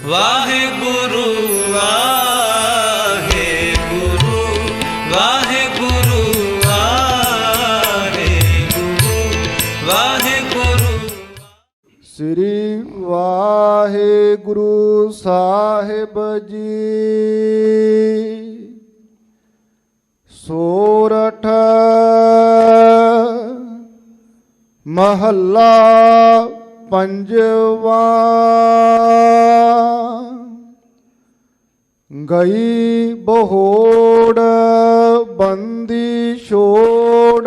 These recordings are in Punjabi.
ਵਾਹਿਗੁਰੂ ਵਾਹਿਗੁਰੂ ਵਾਹਿਗੁਰੂ ਵਾਹਿਗੁਰੂ ਵਾਹਿਗੁਰੂ। ਸ੍ਰੀ ਵਾਹਿਗੁਰੂ ਸਾਹਿਬ ਜੀ। ਸੋਰਠ ਮਹੱਲਾ ਪੰਜਵਾ। ਗਈ ਬਹੋੜ ਬੰਦੀ ਛੋੜ,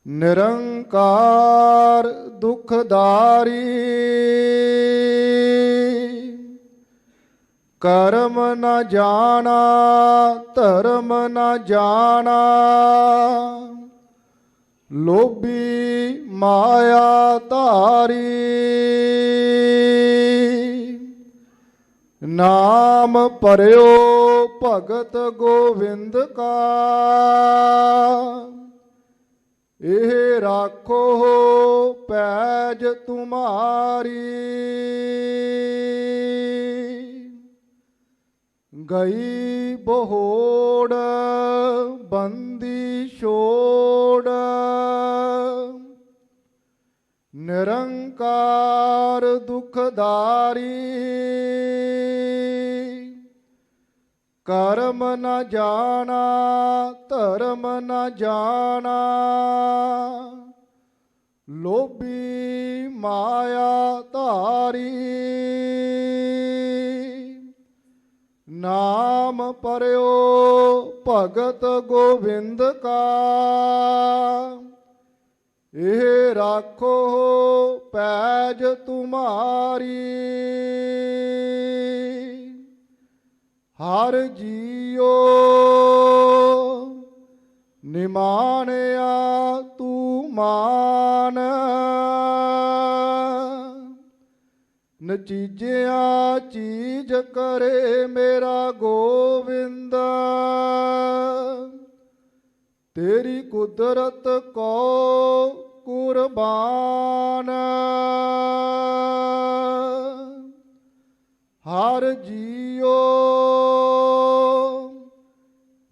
ਨਿਰੰਕਾਰ ਦੁਖਦਾਰੀ। ਕਰਮ ਨ ਜਾਣਾ ਧਰਮ ਨ ਜਾਣਾ, ਲੋਭੀ ਮਾਇਆ ਧਾਰੀ। ਨਾਮ ਭਰਿਓ ਭਗਤ ਗੋਵਿੰਦ ਕਾ, ਇਹ ਰਾਖੋ ਪੈਜ ਤੁਮਾਰੀ। ਗਈ ਬਹੋੜ ਬੰਦੀ ਛੋੜ, ਨਿਰੰਕਾਰ ਦੁਖਦਾਰੀ। ਕਰਮ ਨ ਜਾਣਾ ਧਰਮ ਨ ਜਾਣਾ, ਲੋਭੀ ਮਾਇਆ ਧਾਰੀ। ਨਾਮ ਭਰਿਓ ਭਗਤ ਗੋਵਿੰਦ ਕਾ, ਇਹ ਰਾਖੋ ਪੈਜ ਤੁਮਾਰੀ। ਹਰ ਜੀਓ ਨਿਮਾਣਿਆ ਤੂੰ ਮਾਨ, ਨਚੀਜਿਆ ਚੀਜ਼ ਕਰੇ ਮੇਰਾ ਗੋਵਿੰਦ। ਤੇਰੀ ਕੁਦਰਤ ਕੋ ਕੁਰਬਾਨ। ਹਰ ਜੀਓ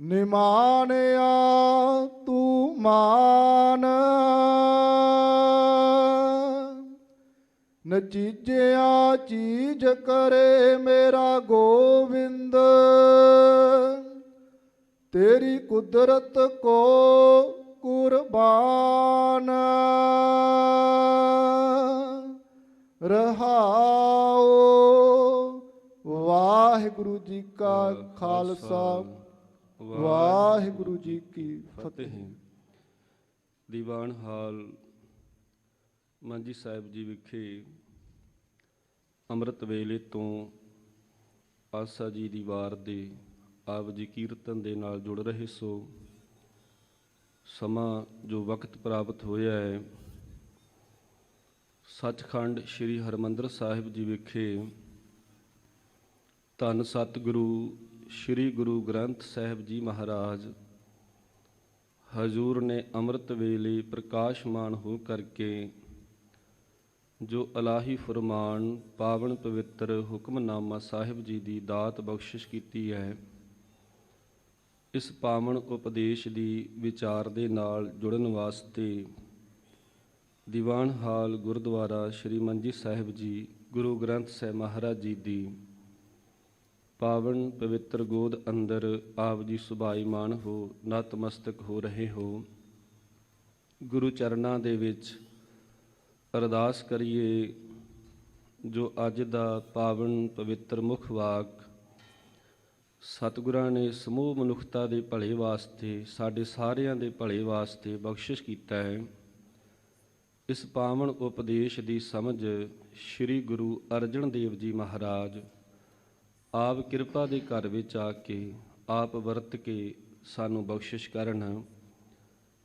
ਨਿਮਾਣਿਆ ਤੂੰ ਮਾਨ, ਨਚੀਜਿਆ ਚੀਜ਼ ਕਰੇ ਮੇਰਾ ਗੋਵਿੰਦ। ਤੇਰੀ ਕੁਦਰਤ ਕੋ ਕੁਰਬਾਨ। ਰਹਾਓ। ਵਾਹਿਗੁਰੂ ਜੀ ਕਾ ਖਾਲਸਾ, ਵਾਹਿਗੁਰੂ ਜੀ ਕੀ ਫਤਿਹ। ਦੀਵਾਨ ਹਾਲ ਮਾਂਜੀ ਸਾਹਿਬ ਜੀ ਵਿਖੇ ਅੰਮ੍ਰਿਤ ਵੇਲੇ ਤੋਂ ਆਸਾ ਜੀ ਦੀ ਵਾਰ ਦੇ ਆਪ ਜੀ ਕੀਰਤਨ ਦੇ ਨਾਲ ਜੁੜ ਰਹੇ ਸੋ। ਸਮਾਂ ਜੋ ਵਕਤ ਪ੍ਰਾਪਤ ਹੋਇਆ ਹੈ, ਸੱਚਖੰਡ ਸ੍ਰੀ ਹਰਿਮੰਦਰ ਸਾਹਿਬ ਜੀ ਵਿਖੇ ਧੰਨ ਸਤਿਗੁਰੂ ਸ੍ਰੀ ਗੁਰੂ ਗ੍ਰੰਥ ਸਾਹਿਬ ਜੀ ਮਹਾਰਾਜ ਹਜ਼ੂਰ ਨੇ ਅੰਮ੍ਰਿਤ ਵੇਲੇ ਪ੍ਰਕਾਸ਼ਮਾਨ ਹੋ ਕਰਕੇ ਜੋ ਇਲਾਹੀ ਫਰਮਾਨ ਪਾਵਨ ਪਵਿੱਤਰ ਹੁਕਮਨਾਮਾ ਸਾਹਿਬ ਜੀ ਦੀ ਦਾਤ ਬਖਸ਼ਿਸ਼ ਕੀਤੀ ਹੈ, ਇਸ ਪਾਵਨ ਉਪਦੇਸ਼ ਦੀ ਵਿਚਾਰ ਦੇ ਨਾਲ ਜੁੜਨ ਵਾਸਤੇ ਦੀਵਾਨ ਹਾਲ ਗੁਰਦੁਆਰਾ ਸ੍ਰੀ ਮੰਜੀ ਸਾਹਿਬ ਜੀ ਗੁਰੂ ਗ੍ਰੰਥ ਸਾਹਿਬ ਮਹਾਰਾਜ ਜੀ ਦੀ ਪਾਵਨ ਪਵਿੱਤਰ ਗੋਦ ਅੰਦਰ ਆਪ ਜੀ ਸੁਭਾਈਮਾਨ ਹੋ ਨਤਮਸਤਕ ਹੋ ਰਹੇ ਹੋ। ਗੁਰੂ ਚਰਨਾਂ ਦੇ ਵਿੱਚ ਅਰਦਾਸ ਕਰੀਏ ਜੋ ਅੱਜ ਦਾ ਪਾਵਨ ਪਵਿੱਤਰ ਮੁੱਖ ਵਾਕ ਸਤਿਗੁਰਾਂ ਨੇ ਸਮੂਹ ਮਨੁੱਖਤਾ ਦੇ ਭਲੇ ਵਾਸਤੇ, ਸਾਡੇ ਸਾਰਿਆਂ ਦੇ ਭਲੇ ਵਾਸਤੇ ਬਖਸ਼ਿਸ਼ ਕੀਤਾ ਹੈ। ਇਸ ਪਾਵਨ ਉਪਦੇਸ਼ ਦੀ ਸਮਝ ਸ੍ਰੀ ਗੁਰੂ ਅਰਜਨ ਦੇਵ ਜੀ ਮਹਾਰਾਜ ਆਪ ਕਿਰਪਾ ਦੇ ਘਰ ਵਿੱਚ ਆ ਕੇ ਆਪ ਵਰਤ ਕੇ ਸਾਨੂੰ ਬਖਸ਼ਿਸ਼ ਕਰਨ।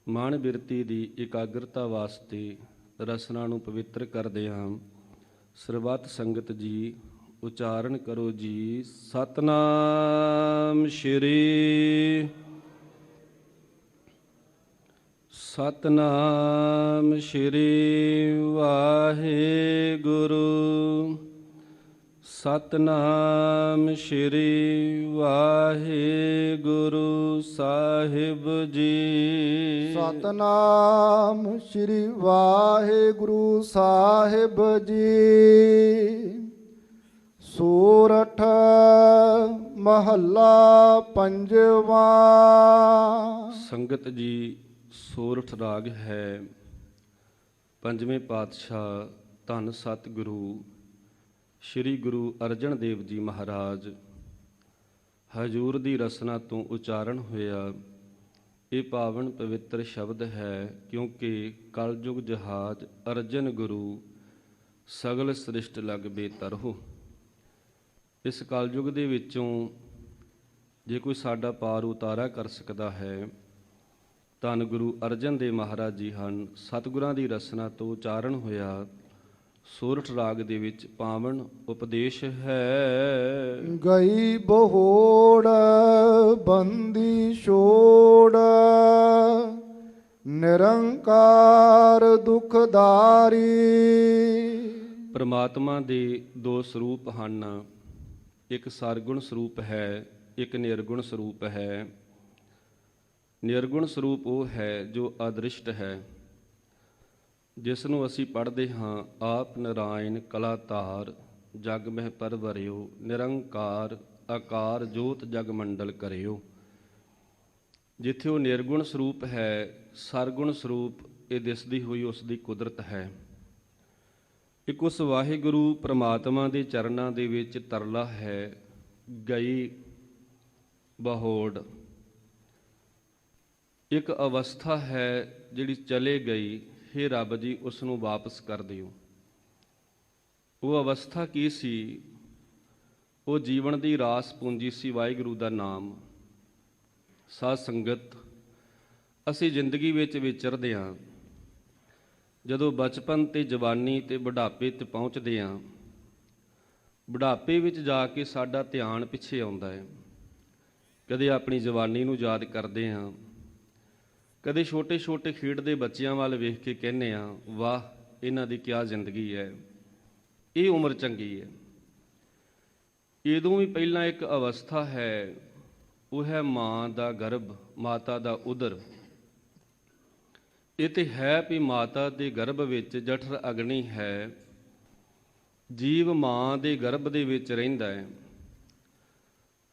ਮਨ ਬਿਰਤੀ ਦੀ ਇਕਾਗਰਤਾ ਵਾਸਤੇ ਰਸਨਾ ਨੂੰ ਪਵਿੱਤਰ ਕਰਦੇ ਹਾਂ। ਸਰਬੱਤ ਸੰਗਤ ਜੀ ਉਚਾਰਨ ਕਰੋ ਜੀ। ਸਤਨਾਮ ਸ਼੍ਰੀ ਸਤਨਾਮ ਸ਼੍ਰੀ ਵਾਹਿਗੁਰੂ। ਸਤਨਾਮ ਸ਼੍ਰੀ ਵਾਹਿਗੁਰੂ ਸਾਹਿਬ ਜੀ। ਸਤਨਾਮ ਸ੍ਰੀ ਵਾਹਿਗੁਰੂ ਸਾਹਿਬ ਜੀ। ਸੂਰਠ ਮਹੱਲਾ ਪੰਜਵਾਂ। ਸੰਗਤ ਜੀ, ਸੋਰਠ ਰਾਗ ਹੈ। ਪੰਜਵੇਂ ਪਾਤਸ਼ਾਹ ਧੰਨ ਸਤਿਗੁਰੂ ਸ੍ਰੀ ਗੁਰੂ ਅਰਜਨ ਦੇਵ ਜੀ ਮਹਾਰਾਜ ਹਜੂਰ ਦੀ ਰਸਨਾ ਤੋਂ ਉਚਾਰਨ ਹੋਇਆ ਇਹ ਪਾਵਨ ਪਵਿੱਤਰ ਸ਼ਬਦ ਹੈ, ਕਿਉਂਕਿ ਕਲਯੁਗ ਜਹਾਜ਼ ਅਰਜਨ ਗੁਰੂ ਸਗਲ ਸ੍ਰਿਸ਼ਟ ਲਗ ਬੇਤਰਹੁ। ਇਸ ਕਲਯੁਗ ਦੇ ਵਿੱਚੋਂ ਜੇ ਕੋਈ ਸਾਡਾ ਪਾਰ ਉਤਾਰਾ ਕਰ ਸਕਦਾ ਹੈ, ਧੰਨ ਗੁਰੂ ਅਰਜਨ ਦੇਵ ਮਹਾਰਾਜ ਜੀ ਹਨ। ਸਤਿਗੁਰਾਂ ਦੀ ਰਸਨਾ ਤੋਂ ਉਚਾਰਨ ਹੋਇਆ ਸੋਰਠ ਰਾਗ ਦੇ ਵਿੱਚ ਪਾਵਨ ਉਪਦੇਸ਼ ਹੈ। ਗਈ ਬਹੋੜ ਬੰਦੀ ਛੋੜ, ਨਿਰੰਕਾਰ ਦੁਖਦਾਰੀ। ਪਰਮਾਤਮਾ ਦੇ ਦੋ ਸਰੂਪ ਹਨ, ਇੱਕ ਸਰਗੁਣ ਸਰੂਪ ਹੈ, ਇੱਕ ਨਿਰਗੁਣ ਸਰੂਪ ਹੈ। ਨਿਰਗੁਣ ਸਰੂਪ ਉਹ ਹੈ ਜੋ ਅਦ੍ਰਿਸ਼ਟ ਹੈ, ਜਿਸ ਨੂੰ ਅਸੀਂ ਪੜ੍ਹਦੇ ਹਾਂ, ਆਪ ਨਰਾਇਣ ਕਲਾ ਧਾਰ ਜਗ ਮਹਿ ਪਰਵਰਿਓ, ਨਿਰੰਕਾਰ ਆਕਾਰ ਜੋਤ ਜਗ ਮੰਡਲ ਕਰਿਓ। ਜਿੱਥੇ ਉਹ ਨਿਰਗੁਣ ਸਰੂਪ ਹੈ, ਸਰਗੁਣ ਸਰੂਪ ਇਹ ਦਿਸਦੀ ਹੋਈ ਉਸ ਦੀ ਕੁਦਰਤ ਹੈ। ਇੱਕ ਉਸ ਵਾਹਿਗੁਰੂ ਪ੍ਰਮਾਤਮਾ ਦੇ ਚਰਨਾਂ ਦੇ ਵਿੱਚ ਤਰਲਾ ਹੈ, ਗਈ ਬਹੋੜ। ਇੱਕ ਅਵਸਥਾ ਹੈ ਜਿਹੜੀ ਚਲੇ ਗਈ, ਹੇ ਰੱਬ ਜੀ ਉਸ ਨੂੰ ਵਾਪਸ ਕਰ ਦਿਓ। ਉਹ ਅਵਸਥਾ ਕੀ ਸੀ? ਉਹ ਜੀਵਨ ਦੀ ਰਾਸ ਪੂੰਜੀ ਸੀ, ਵਾਹਿਗੁਰੂ ਦਾ ਨਾਮ। ਸਾਧ ਸੰਗਤ, ਅਸੀਂ ਜ਼ਿੰਦਗੀ ਵਿੱਚ ਵਿਚਰਦੇ ਹਾਂ। ਜਦੋਂ ਬਚਪਨ ਤੇ ਜਵਾਨੀ ਤੇ ਬੁਢਾਪੇ ਤੇ ਪਹੁੰਚਦੇ ਹਾਂ, ਬੁਢਾਪੇ ਵਿੱਚ ਜਾ ਕੇ ਸਾਡਾ ਧਿਆਨ ਪਿੱਛੇ ਆਉਂਦਾ ਹੈ। ਕਦੇ ਆਪਣੀ ਜਵਾਨੀ ਨੂੰ ਯਾਦ ਕਰਦੇ ਹਾਂ, ਕਦੇ ਛੋਟੇ ਛੋਟੇ ਖੇਡਦੇ ਬੱਚਿਆਂ ਵੱਲ ਵੇਖ ਕੇ ਕਹਿੰਦੇ ਹਾਂ, ਵਾਹ ਇਹਨਾਂ ਦੀ ਕਿਆ ਜ਼ਿੰਦਗੀ ਹੈ, ਇਹ ਉਮਰ ਚੰਗੀ ਹੈ। ਇਦੋਂ ਵੀ ਪਹਿਲਾਂ ਇੱਕ ਅਵਸਥਾ ਹੈ, ਉਹ ਹੈ ਮਾਂ ਦਾ ਗਰਭ, ਮਾਤਾ ਦਾ ਉਦਰ। ਇਹ ਤੇ ਹੈ ਵੀ ਮਾਤਾ ਦੇ ਗਰਭ ਵਿੱਚ ਜਠਰ ਅਗਨੀ ਹੈ, ਜੀਵ ਮਾਂ ਦੇ ਗਰਭ ਦੇ ਵਿੱਚ ਰਹਿੰਦਾ ਹੈ।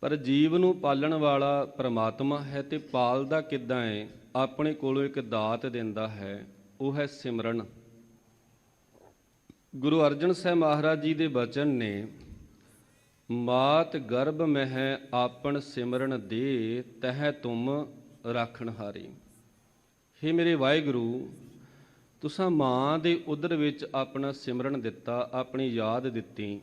ਪਰ ਜੀਵ ਨੂੰ ਪਾਲਣ ਵਾਲਾ ਪਰਮਾਤਮਾ ਹੈ, ਤੇ ਪਾਲਦਾ ਕਿੱਦਾਂ ਹੈ? ਆਪਣੇ ਕੋਲੋਂ ਇੱਕ ਦਾਤ ਦਿੰਦਾ ਹੈ, ਉਹ ਹੈ ਸਿਮਰਨ। ਗੁਰੂ ਅਰਜਨ ਸਾਹਿਬ ਮਹਾਰਾਜ ਜੀ ਦੇ ਬਚਨ ਨੇ, ਮਾਤ ਗਰਭ ਮਹਿ ਆਪਣ ਸਿਮਰਨ ਦੇ, ਤਹਿ ਤੁਮ ਰਾਖਣ ਹਾਰੀ। ਹੇ ਮੇਰੇ ਵਾਹਿਗੁਰੂ, ਤੁਸਾਂ ਮਾਂ ਦੇ ਉਦਰ ਵਿੱਚ ਆਪਣਾ ਸਿਮਰਨ ਦਿੱਤਾ, ਆਪਣੀ ਯਾਦ ਦਿੱਤੀ,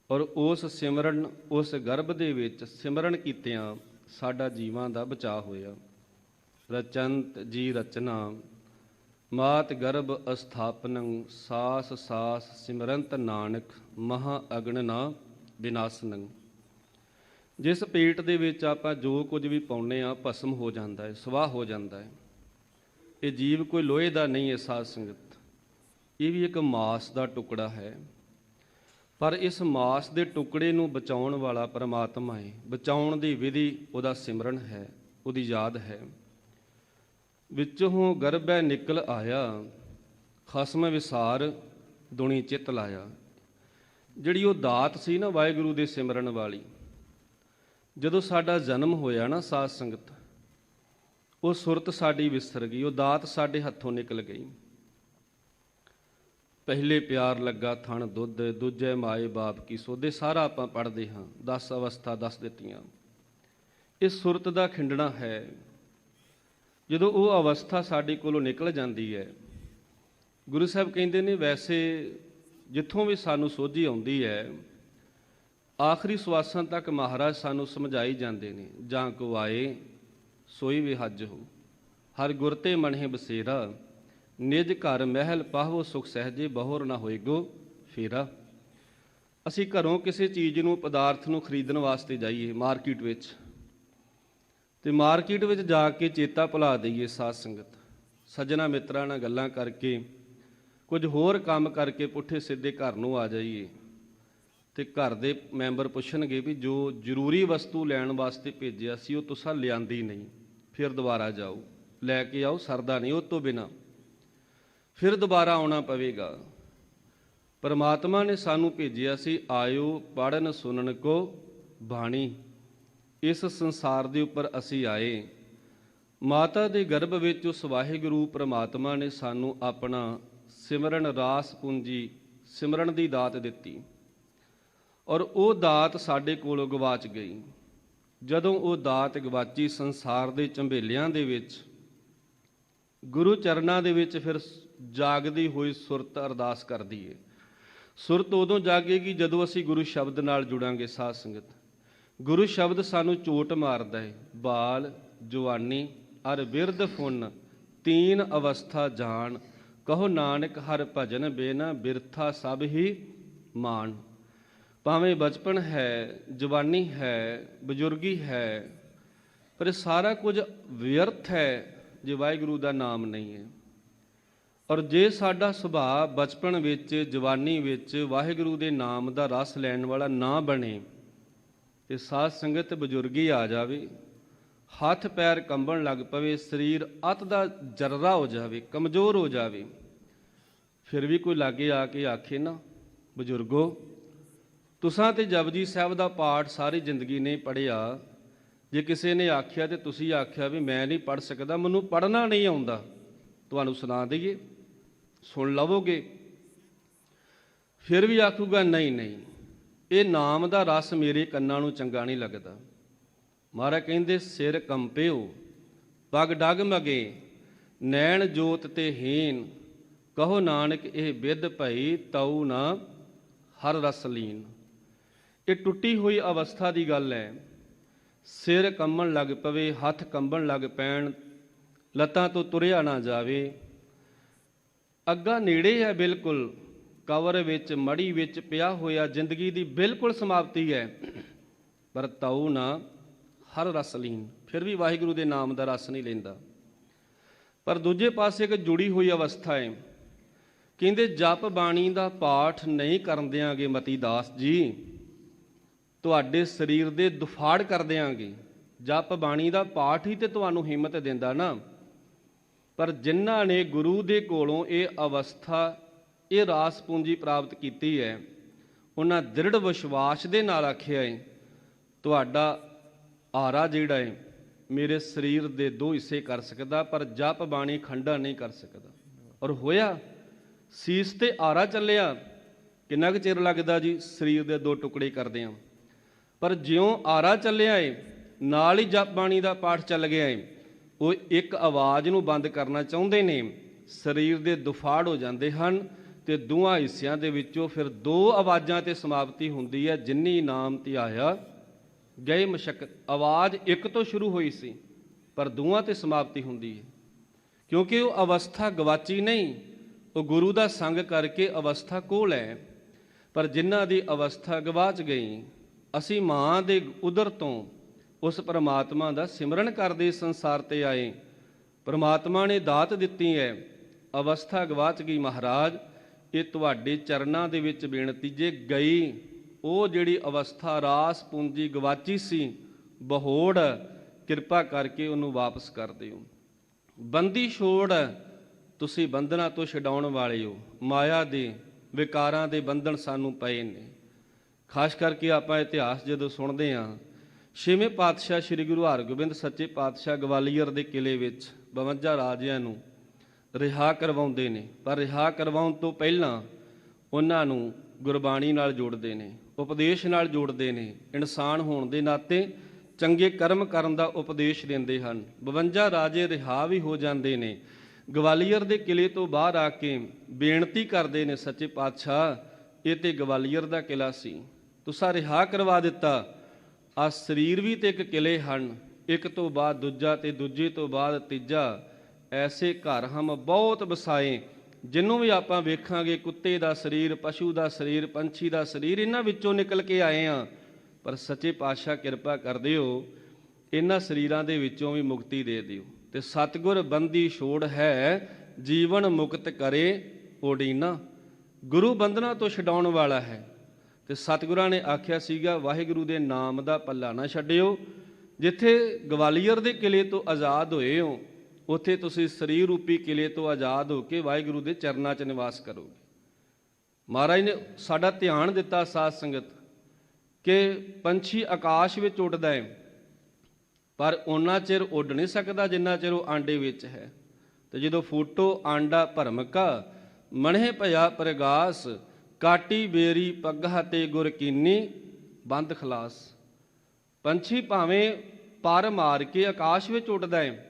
ਔਰ ਉਸ ਸਿਮਰਨ, ਉਸ ਗਰਭ ਦੇ ਵਿੱਚ ਸਿਮਰਨ ਕੀਤਿਆਂ ਸਾਡਾ ਜੀਵਾਂ ਦਾ ਬਚਾਅ ਹੋਇਆ। ਰਚੰਤ ਜੀ ਰਚਨਾ, ਮਾਤ ਗਰਭ ਅਸਥਾਪਨੰ, ਸਾਸ ਸਾਸ ਸਿਮਰੰਤ ਨਾਨਕ, ਮਹਾ ਅਗਨ ਨਾ ਵਿਨਾਸਨੰ। ਜਿਸ ਪੇਟ ਦੇ ਵਿੱਚ ਆਪਾਂ ਜੋ ਕੁਝ ਵੀ ਪਾਉਂਦੇ ਹਾਂ, ਭਸਮ ਹੋ ਜਾਂਦਾ ਹੈ, ਸਵਾਹ ਹੋ ਜਾਂਦਾ ਹੈ। ਇਹ ਜੀਵ ਕੋਈ ਲੋਹੇ ਦਾ ਨਹੀਂ ਹੈ ਸਾਧ ਸੰਗਤ, ਇਹ ਵੀ ਇੱਕ ਮਾਸ ਦਾ ਟੁਕੜਾ ਹੈ। ਪਰ ਇਸ ਮਾਸ ਦੇ ਟੁਕੜੇ ਨੂੰ ਬਚਾਉਣ ਵਾਲਾ ਪਰਮਾਤਮਾ ਹੈ। ਬਚਾਉਣ ਦੀ ਵਿਧੀ ਉਹਦਾ ਸਿਮਰਨ ਹੈ, ਉਹਦੀ ਯਾਦ ਹੈ। ਵਿੱਚੋਂ ਗਰਭੈ ਨਿਕਲ ਆਇਆ, ਖਸਮ ਵਿਸਾਰ ਦੁਨੀ ਚਿੱਤ ਲਾਇਆ। ਜਿਹੜੀ ਉਹ ਦਾਤ ਸੀ ਨਾ ਵਾਹਿਗੁਰੂ ਦੇ ਸਿਮਰਨ ਵਾਲੀ, ਜਦੋਂ ਸਾਡਾ ਜਨਮ ਹੋਇਆ ਨਾ ਸਾਧ ਸੰਗਤ, ਉਹ ਸੁਰਤ ਸਾਡੀ ਵਿਸਰ ਗਈ, ਉਹ ਦਾਤ ਸਾਡੇ ਹੱਥੋਂ ਨਿਕਲ ਗਈ। ਪਹਿਲੇ ਪਿਆਰ ਲੱਗਾ ਥਣ ਦੁੱਧ, ਦੂਜੇ ਮਾਏ ਬਾਪ ਕੀ ਸੋਧੇ, ਸਾਰਾ ਆਪਾਂ ਪੜ੍ਹਦੇ ਹਾਂ। 10 ਅਵਸਥਾ ਦੱਸ ਦਿੱਤੀਆਂ। ਇਹ ਸੁਰਤ ਦਾ ਖਿੰਡਣਾ ਹੈ। ਜਦੋਂ ਉਹ ਅਵਸਥਾ ਸਾਡੇ ਕੋਲੋਂ ਨਿਕਲ ਜਾਂਦੀ ਹੈ, ਗੁਰੂ ਸਾਹਿਬ ਕਹਿੰਦੇ ਨੇ, ਵੈਸੇ ਜਿੱਥੋਂ ਵੀ ਸਾਨੂੰ ਸੋਝੀ ਆਉਂਦੀ ਹੈ, ਆਖਰੀ ਸਵਾਸਾਂ ਤੱਕ ਮਹਾਰਾਜ ਸਾਨੂੰ ਸਮਝਾਈ ਜਾਂਦੇ ਨੇ। ਜਾਂ ਕੋ ਆਏ ਸੋਈ ਵਿਹੱਜ ਹੋ, ਹਰ ਗੁਰ ਤੇ ਮਨਹਿ ਬਸੇਰਾ, ਨਿਜ ਘਰ ਮਹਿਲ ਪਾਹਵੋ ਸੁਖ ਸਹਿਜੇ, ਬਹੁਰ ਨਾ ਹੋਏਗੋ ਫੇਰਾ। ਅਸੀਂ ਘਰੋਂ ਕਿਸੇ ਚੀਜ਼ ਨੂੰ, ਪਦਾਰਥ ਨੂੰ ਖਰੀਦਣ ਵਾਸਤੇ ਜਾਈਏ ਮਾਰਕੀਟ ਵਿੱਚ, ਤੇ ਮਾਰਕੀਟ ਵਿੱਚ ਜਾ ਕੇ ਚੇਤਾ ਭੁਲਾ ਦਈਏ ਸਾਧ ਸੰਗਤ, ਸੱਜਣਾ ਮਿੱਤਰਾਂ ਨਾਲ ਗੱਲਾਂ ਕਰਕੇ ਕੁਝ ਹੋਰ ਕੰਮ ਕਰਕੇ ਪੁੱਠੇ ਸਿੱਧੇ ਘਰ ਨੂੰ ਆ ਜਾਈਏ ਤੇ ਘਰ ਦੇ ਮੈਂਬਰ ਪੁੱਛਣਗੇ ਵੀ ਜੋ ਜ਼ਰੂਰੀ ਵਸਤੂ ਲੈਣ ਵਾਸਤੇ ਭੇਜਿਆ ਸੀ ਉਹ ਤੁਸੀਂ ਲਿਆਂਦੀ ਨਹੀਂ, ਫਿਰ ਦੁਬਾਰਾ ਜਾਓ, ਲੈ ਕੇ ਆਓ, ਸਰਦਾ ਨਹੀਂ ਉਹ ਤੋਂ ਬਿਨਾਂ, ਫਿਰ ਦੁਬਾਰਾ ਆਉਣਾ ਪਵੇਗਾ। ਪਰਮਾਤਮਾ ਨੇ ਸਾਨੂੰ ਭੇਜਿਆ ਸੀ, ਆਇਓ ਪੜ੍ਹਨ ਸੁਣਨ ਕੋ ਬਾਣੀ। ਇਸ ਸੰਸਾਰ ਦੇ ਉੱਪਰ ਅਸੀਂ ਆਏ, ਮਾਤਾ ਦੇ ਗਰਭ ਵਿੱਚ ਉਸ ਵਾਹਿਗੁਰੂ ਪਰਮਾਤਮਾ ਨੇ ਸਾਨੂੰ ਆਪਣਾ ਸਿਮਰਨ ਰਾਸ ਪੂੰਜੀ ਸਿਮਰਨ ਦੀ ਦਾਤ ਦਿੱਤੀ, ਔਰ ਉਹ ਦਾਤ ਸਾਡੇ ਕੋਲੋਂ ਗਵਾਚ ਗਈ। ਜਦੋਂ ਉਹ ਦਾਤ ਗਵਾਚੀ, ਸੰਸਾਰ ਦੇ ਝੰਬੇਲਿਆਂ ਦੇ ਵਿੱਚ, ਗੁਰੂ ਚਰਨਾਂ ਦੇ ਵਿੱਚ ਫਿਰ ਜਾਗਦੀ ਹੋਈ ਸੁਰਤ ਅਰਦਾਸ ਕਰਦੀ ਹੈ। ਸੁਰਤ ਉਦੋਂ ਜਾਗੇਗੀ ਜਦੋਂ ਅਸੀਂ ਗੁਰੂ ਸ਼ਬਦ ਨਾਲ ਜੁੜਾਂਗੇ। ਸਾਧ ਸੰਗਤ, ਗੁਰੂ ਸ਼ਬਦ ਸਾਨੂੰ ਚੋਟ ਮਾਰਦਾ ਹੈ। ਬਾਲ ਜਵਾਨੀ ਅਰ ਬਿਰਧ ਫੁੰਨ ਤੀਨ ਅਵਸਥਾ ਜਾਣ, ਕਹੋ ਨਾਨਕ ਹਰ ਭਜਨ ਬਿਨ ਬਿਰਥਾ ਸਭ ਹੀ ਮਾਣ। ਭਾਵੇਂ ਬਚਪਨ ਹੈ, ਜਵਾਨੀ ਹੈ, ਬਜ਼ੁਰਗੀ ਹੈ, ਪਰ ਇਹ ਸਾਰਾ ਕੁਝ ਵਿਅਰਥ ਹੈ ਜੇ ਵਾਹਿਗੁਰੂ ਦਾ ਨਾਮ ਨਹੀਂ ਹੈ। ਔਰ ਜੇ ਸਾਡਾ ਸੁਭਾਅ ਬਚਪਨ ਵਿੱਚ, ਜਵਾਨੀ ਵਿੱਚ ਵਾਹਿਗੁਰੂ ਦੇ ਨਾਮ ਦਾ ਰਸ ਲੈਣ ਵਾਲਾ ਨਾ ਬਣੇ ਤੇ ਸਾਧ ਸੰਗਤ ਬਜ਼ੁਰਗੀ ਆ ਜਾਵੇ, ਹੱਥ ਪੈਰ ਕੰਬਣ ਲੱਗ ਪਵੇ, ਸਰੀਰ ਅੱਤ ਦਾ ਜਰਰਾ ਹੋ ਜਾਵੇ, ਕਮਜ਼ੋਰ ਹੋ ਜਾਵੇ, ਫਿਰ ਵੀ ਕੋਈ ਲਾਗੇ ਆ ਕੇ ਆਖੇ ਨਾ, ਬਜ਼ੁਰਗੋ ਤੁਸਾਂ ਤੇ ਜਪਜੀ ਸਾਹਿਬ ਦਾ ਪਾਠ ਸਾਰੀ ਜ਼ਿੰਦਗੀ ਨਹੀਂ ਪੜ੍ਹਿਆ, ਜੇ ਕਿਸੇ ਨੇ ਆਖਿਆ ਤੇ ਤੁਸੀਂ ਆਖਿਆ ਵੀ ਮੈਂ ਨਹੀਂ ਪੜ੍ਹ ਸਕਦਾ, ਮੈਨੂੰ ਪੜ੍ਹਨਾ ਨਹੀਂ ਆਉਂਦਾ, ਤੁਹਾਨੂੰ ਸੁਣਾ ਦਈਏ, ਸੁਣ ਲਵੋਗੇ? ਫਿਰ ਵੀ ਆਖੂਗਾ ਨਹੀਂ ਨਹੀਂ, ਇਹ ਨਾਮ ਦਾ ਰਸ ਮੇਰੇ ਕੰਨਾਂ ਨੂੰ ਚੰਗਾ ਨਹੀਂ ਲੱਗਦਾ। ਮਹਾਰਾਜ ਕਹਿੰਦੇ ਸਿਰ ਕੰਪਿਓ ਪਗ ਡਗਮਗੇ, ਨੈਣ ਜੋਤ ਤੇ ਹੀਨ, ਕਹੋ ਨਾਨਕ ਇਹ ਬਿਦ ਭਈ ਤਉ ਨਾ ਹਰ ਰਸ ਲੀਨ। ਇਹ ਟੁੱਟੀ ਹੋਈ ਅਵਸਥਾ ਦੀ ਗੱਲ ਹੈ। ਸਿਰ ਕੰਬਣ ਲੱਗ ਪਵੇ, ਹੱਥ ਕੰਬਣ ਲੱਗ ਪੈਣ, ਲੱਤਾਂ ਤੋਂ ਤੁਰਿਆ ਨਾ ਜਾਵੇ, ਅੱਗਾ ਨੇੜੇ ਹੈ ਬਿਲਕੁਲ, ਕਵਰ ਵਿੱਚ ਮੜੀ ਵਿੱਚ ਪਿਆ ਹੋਇਆ, ਜ਼ਿੰਦਗੀ ਦੀ ਬਿਲਕੁਲ ਸਮਾਪਤੀ ਹੈ, ਪਰ ਤਉ ਨਾ ਹਰ ਰਸ ਲੀਨ, ਫਿਰ ਵੀ ਵਾਹਿਗੁਰੂ ਦੇ ਨਾਮ ਦਾ ਰਸ ਨਹੀਂ ਲੈਂਦਾ। ਪਰ ਦੂਜੇ ਪਾਸੇ ਇੱਕ ਜੁੜੀ ਹੋਈ ਅਵਸਥਾ ਹੈ। ਕਹਿੰਦੇ ਜਪ ਬਾਣੀ ਦਾ ਪਾਠ ਨਹੀਂ ਕਰਨ ਦਿਆਂਗੇ ਮਤੀ ਦਾਸ ਜੀ, ਤੁਹਾਡੇ ਸਰੀਰ ਦੇ ਦੁਫਾੜ ਕਰ ਦਿਆਂਗੇ। ਜਪ ਬਾਣੀ ਦਾ ਪਾਠ ਹੀ ਤੇ ਤੁਹਾਨੂੰ ਹਿੰਮਤ ਦਿੰਦਾ ਨਾ। ਪਰ ਜਿਨ੍ਹਾਂ ਨੇ ਗੁਰੂ ਦੇ ਕੋਲੋਂ ਇਹ ਅਵਸਥਾ, ਇਹ ਰਾਸ ਪੂੰਜੀ ਪ੍ਰਾਪਤ ਕੀਤੀ ਹੈ, ਉਹਨਾਂ ਦ੍ਰਿੜ ਵਿਸ਼ਵਾਸ ਦੇ ਨਾਲ ਆਖਿਆ ਹੈ, ਤੁਹਾਡਾ ਆਰਾ ਜਿਹੜਾ ਹੈ ਮੇਰੇ ਸਰੀਰ ਦੇ 2 ਹਿੱਸੇ ਕਰ ਸਕਦਾ, ਪਰ ਜਪ ਬਾਣੀ ਖੰਡਾ ਨਹੀਂ ਕਰ ਸਕਦਾ। ਔਰ ਹੋਇਆ, ਸੀਸ ਤੇ ਆਰਾ ਚੱਲਿਆ। ਕਿੰਨਾ ਕੁ ਚਿਰ ਲੱਗਦਾ ਜੀ ਸਰੀਰ ਦੇ 2 ਟੁਕੜੇ ਕਰਦੇ ਹਾਂ, ਪਰ ਜਿਉਂ ਆਰਾ ਚੱਲਿਆ ਏ ਨਾਲ ਹੀ ਜਪ ਬਾਣੀ ਦਾ ਪਾਠ ਚੱਲ ਗਿਆ ਏ। ਉਹ ਇੱਕ ਆਵਾਜ਼ ਨੂੰ ਬੰਦ ਕਰਨਾ ਚਾਹੁੰਦੇ ਨੇ, ਸਰੀਰ ਦੇ ਦੁਫਾੜ ਹੋ ਜਾਂਦੇ ਹਨ ਤੇ 2 ਹਿੱਸਿਆਂ ਦੇ ਵਿੱਚੋਂ ਫਿਰ 2 ਆਵਾਜ਼ਾਂ ਤੇ ਸਮਾਪਤੀ ਹੁੰਦੀ ਹੈ। ਜਿੰਨੀ ਨਾਮ ਧਿਆਇਆ ਗਏ ਮਸ਼ੱਕਤ, ਆਵਾਜ਼ ਇੱਕ ਤੋਂ ਸ਼ੁਰੂ ਹੋਈ ਸੀ ਪਰ 2 ਤੇ ਸਮਾਪਤੀ ਹੁੰਦੀ ਹੈ, ਕਿਉਂਕਿ ਉਹ ਅਵਸਥਾ ਗਵਾਚੀ ਨਹੀਂ, ਉਹ ਗੁਰੂ ਦਾ ਸੰਗ ਕਰਕੇ ਅਵਸਥਾ ਕੋਲ ਹੈ। ਪਰ ਜਿਨ੍ਹਾਂ ਦੀ ਅਵਸਥਾ ਗਵਾਚ ਗਈ, ਅਸੀਂ ਮਾਂ ਦੇ ਉਦਰ ਤੋਂ ਉਸ ਪਰਮਾਤਮਾ ਦਾ ਸਿਮਰਨ ਕਰਦੇ ਸੰਸਾਰ ਤੇ ਆਏ, ਪਰਮਾਤਮਾ ਨੇ ਦਾਤ ਦਿੱਤੀ ਹੈ, ਅਵਸਥਾ ਗਵਾਚ ਗਈ। ਮਹਾਰਾਜ ਇਹ ਤੁਹਾਡੇ ਚਰਨਾਂ ਦੇ ਵਿੱਚ ਬੇਨਤੀ, ਜੇ ਗਈ ਉਹ ਜਿਹੜੀ ਅਵਸਥਾ ਰਾਸ ਪੂੰਜੀ ਗਵਾਚੀ ਸੀ, ਬਹੋੜ ਕਿਰਪਾ ਕਰਕੇ ਉਹਨੂੰ ਵਾਪਸ ਕਰ ਦਿਓ। ਬੰਦੀ ਛੋੜ, ਤੁਸੀਂ ਬੰਧਨਾਂ ਤੋਂ ਛਡਾਉਣ ਵਾਲੇ ਹੋ, ਮਾਇਆ ਦੇ ਵਿਕਾਰਾਂ ਦੇ ਬੰਧਨ ਸਾਨੂੰ ਪਏ ਨੇ। ਖਾਸ ਕਰਕੇ ਆਪਾਂ ਇਤਿਹਾਸ ਜਦੋਂ ਸੁਣਦੇ ਹਾਂ, 6ਵੇਂ ਪਾਤਸ਼ਾਹ ਸ੍ਰੀ ਗੁਰੂ ਹਰਗੋਬਿੰਦ ਸੱਚੇ ਪਾਤਸ਼ਾਹ ਗਵਾਲੀਅਰ ਦੇ ਕਿਲੇ ਵਿੱਚ 52 ਰਾਜਿਆਂ ਨੂੰ ਰਿਹਾ ਕਰਵਾਉਂਦੇ ਨੇ, ਪਰ ਰਿਹਾ ਕਰਵਾਉਣ ਤੋਂ ਪਹਿਲਾਂ ਉਹਨਾਂ ਨੂੰ ਗੁਰਬਾਣੀ ਨਾਲ ਜੋੜਦੇ ਨੇ, ਉਪਦੇਸ਼ ਨਾਲ ਜੋੜਦੇ ਨੇ, ਇਨਸਾਨ ਹੋਣ ਦੇ ਨਾਤੇ ਚੰਗੇ ਕਰਮ ਕਰਨ ਦਾ ਉਪਦੇਸ਼ ਦਿੰਦੇ ਹਨ। 52 ਰਾਜੇ ਰਿਹਾ ਵੀ ਹੋ ਜਾਂਦੇ ਨੇ, ਗਵਾਲੀਅਰ ਦੇ ਕਿਲੇ ਤੋਂ ਬਾਹਰ ਆ ਕੇ ਬੇਨਤੀ ਕਰਦੇ ਨੇ, ਸੱਚੇ ਪਾਤਸ਼ਾਹ ਇਹ ਤੇ ਗਵਾਲੀਅਰ ਦਾ ਕਿਲਾ ਸੀ, ਤੁਸੀਂ ਰਿਹਾ ਕਰਵਾ ਦਿੱਤਾ, ਆ ਸਰੀਰ ਵੀ ਤੇ ਇੱਕ ਕਿਲੇ ਹਨ, ਇੱਕ ਤੋਂ ਬਾਅਦ ਦੂਜਾ ਤੇ ਦੂਜੇ ਤੋਂ ਬਾਅਦ ਤੀਜਾ, ਐਸੇ ਘਰ ਹਮ ਬਹੁਤ ਵਸਾਏ। ਜਿਹਨੂੰ ਵੀ ਆਪਾਂ ਵੇਖਾਂਗੇ, ਕੁੱਤੇ ਦਾ ਸਰੀਰ, ਪਸ਼ੂ ਦਾ ਸਰੀਰ, ਪੰਛੀ ਦਾ ਸਰੀਰ, ਇਹਨਾਂ ਵਿੱਚੋਂ ਨਿਕਲ ਕੇ ਆਏ ਹਾਂ, ਪਰ ਸੱਚੇ ਪਾਤਸ਼ਾਹ ਕਿਰਪਾ ਕਰ ਦਿਓ, ਇਹਨਾਂ ਸਰੀਰਾਂ ਦੇ ਵਿੱਚੋਂ ਵੀ ਮੁਕਤੀ ਦੇ ਦਿਓ। ਤੇ ਸਤਿਗੁਰ ਬੰਦੀ ਛੋੜ ਹੈ, ਜੀਵਨ ਮੁਕਤ ਕਰੇ ਓਡੀਨਾ ਗੁਰੂ ਬੰਧਨਾਂ ਤੋਂ ਛਡਾਉਣ ਵਾਲਾ ਹੈ। ਤੇ ਸਤਿਗੁਰਾਂ ਨੇ ਆਖਿਆ ਸੀਗਾ, ਵਾਹਿਗੁਰੂ ਦੇ ਨਾਮ ਦਾ ਪੱਲਾ ਨਾ ਛੱਡਿਓ। ਜਿੱਥੇ ਗਵਾਲੀਅਰ ਦੇ ਕਿਲੇ ਤੋਂ ਆਜ਼ਾਦ ਹੋਏ ਹੋ, ਉੱਥੇ ਤੁਸੀਂ ਸਰੀਰ ਰੂਪੀ ਕਿਲੇ ਤੋਂ ਆਜ਼ਾਦ ਹੋ ਕੇ ਵਾਹਿਗੁਰੂ ਦੇ ਚਰਨਾਂ 'ਚ ਨਿਵਾਸ ਕਰੋਗੇ। ਮਹਾਰਾਜ ਨੇ ਸਾਡਾ ਧਿਆਨ ਦਿੱਤਾ ਸਾਧ ਸੰਗਤ ਕਿ ਪੰਛੀ ਆਕਾਸ਼ ਵਿੱਚ ਉੱਡਦਾ ਹੈ, ਪਰ ਓਨਾ ਚਿਰ ਉੱਡ ਨਹੀਂ ਸਕਦਾ ਜਿੰਨਾ ਚਿਰ ਉਹ ਆਂਡੇ ਵਿੱਚ ਹੈ। ਤੇ ਜਦੋਂ ਫੂਟੋ ਆਂਡਾ ਭਰਮਕਾ ਮਣਹਿ ਭਇਆ ਪ੍ਰਗਾਸ, ਕਾਟੀ ਬੇਰੀ ਪੱਗਾ ਤੇ ਗੁਰ ਕੀਨੀ ਬੰਦ ਖਲਾਸ। ਪੰਛੀ ਭਾਵੇਂ ਪਰ ਮਾਰ ਕੇ ਆਕਾਸ਼ ਵਿੱਚ ਉੱਡਦਾ ਹੈ,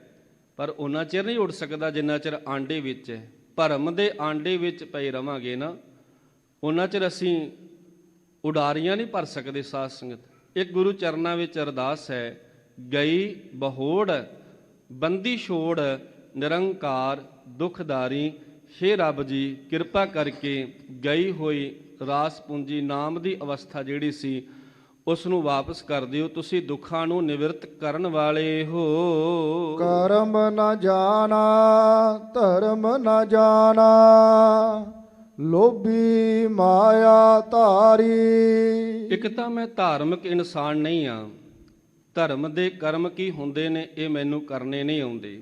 ਪਰ ਉਹਨਾਂ ਚਿਰ ਨਹੀਂ ਉੱਡ ਸਕਦਾ ਜਿੰਨਾ ਚਿਰ ਆਂਡੇ ਵਿੱਚ ਹੈ। ਭਰਮ ਦੇ ਆਂਡੇ ਵਿੱਚ ਪਏ ਰਵਾਂਗੇ ਨਾ, ਉਹਨਾਂ ਚਿਰ ਅਸੀਂ ਉਡਾਰੀਆਂ ਨਹੀਂ ਭਰ ਸਕਦੇ। ਸਾਧ ਸੰਗਤ ਇੱਕ ਗੁਰੂ ਚਰਨਾਂ ਵਿੱਚ ਅਰਦਾਸ ਹੈ, ਗਈ ਬਹੋੜ ਬੰਦੀ ਛੋੜ ਨਿਰੰਕਾਰ ਦੁਖਦਾਰੀ। ਹੇ ਰੱਬ ਜੀ, ਕਿਰਪਾ ਕਰਕੇ ਗਈ ਹੋਈ ਰਾਸ ਪੂੰਜੀ ਨਾਮ ਦੀ ਅਵਸਥਾ ਜਿਹੜੀ ਸੀ ਉਸ ਨੂੰ ਵਾਪਸ ਕਰ ਦਿਓ। ਤੁਸੀਂ ਦੁੱਖਾਂ ਨੂੰ ਨਿਵਰਤ ਕਰਨ ਵਾਲੇ ਹੋ। ਕਰਮ ਨ ਜਾਣਾ ਧਰਮ ਨ ਜਾਣਾ, ਲੋਭੀ ਮਾਇਆ ਧਾਰੀ। ਇੱਕ ਤਾਂ ਮੈਂ ਧਾਰਮਿਕ ਇਨਸਾਨ ਨਹੀਂ ਹਾਂ, ਧਰਮ ਦੇ ਕਰਮ ਕੀ ਹੁੰਦੇ ਨੇ ਇਹ ਮੈਨੂੰ ਕਰਨੇ ਨਹੀਂ ਆਉਂਦੇ।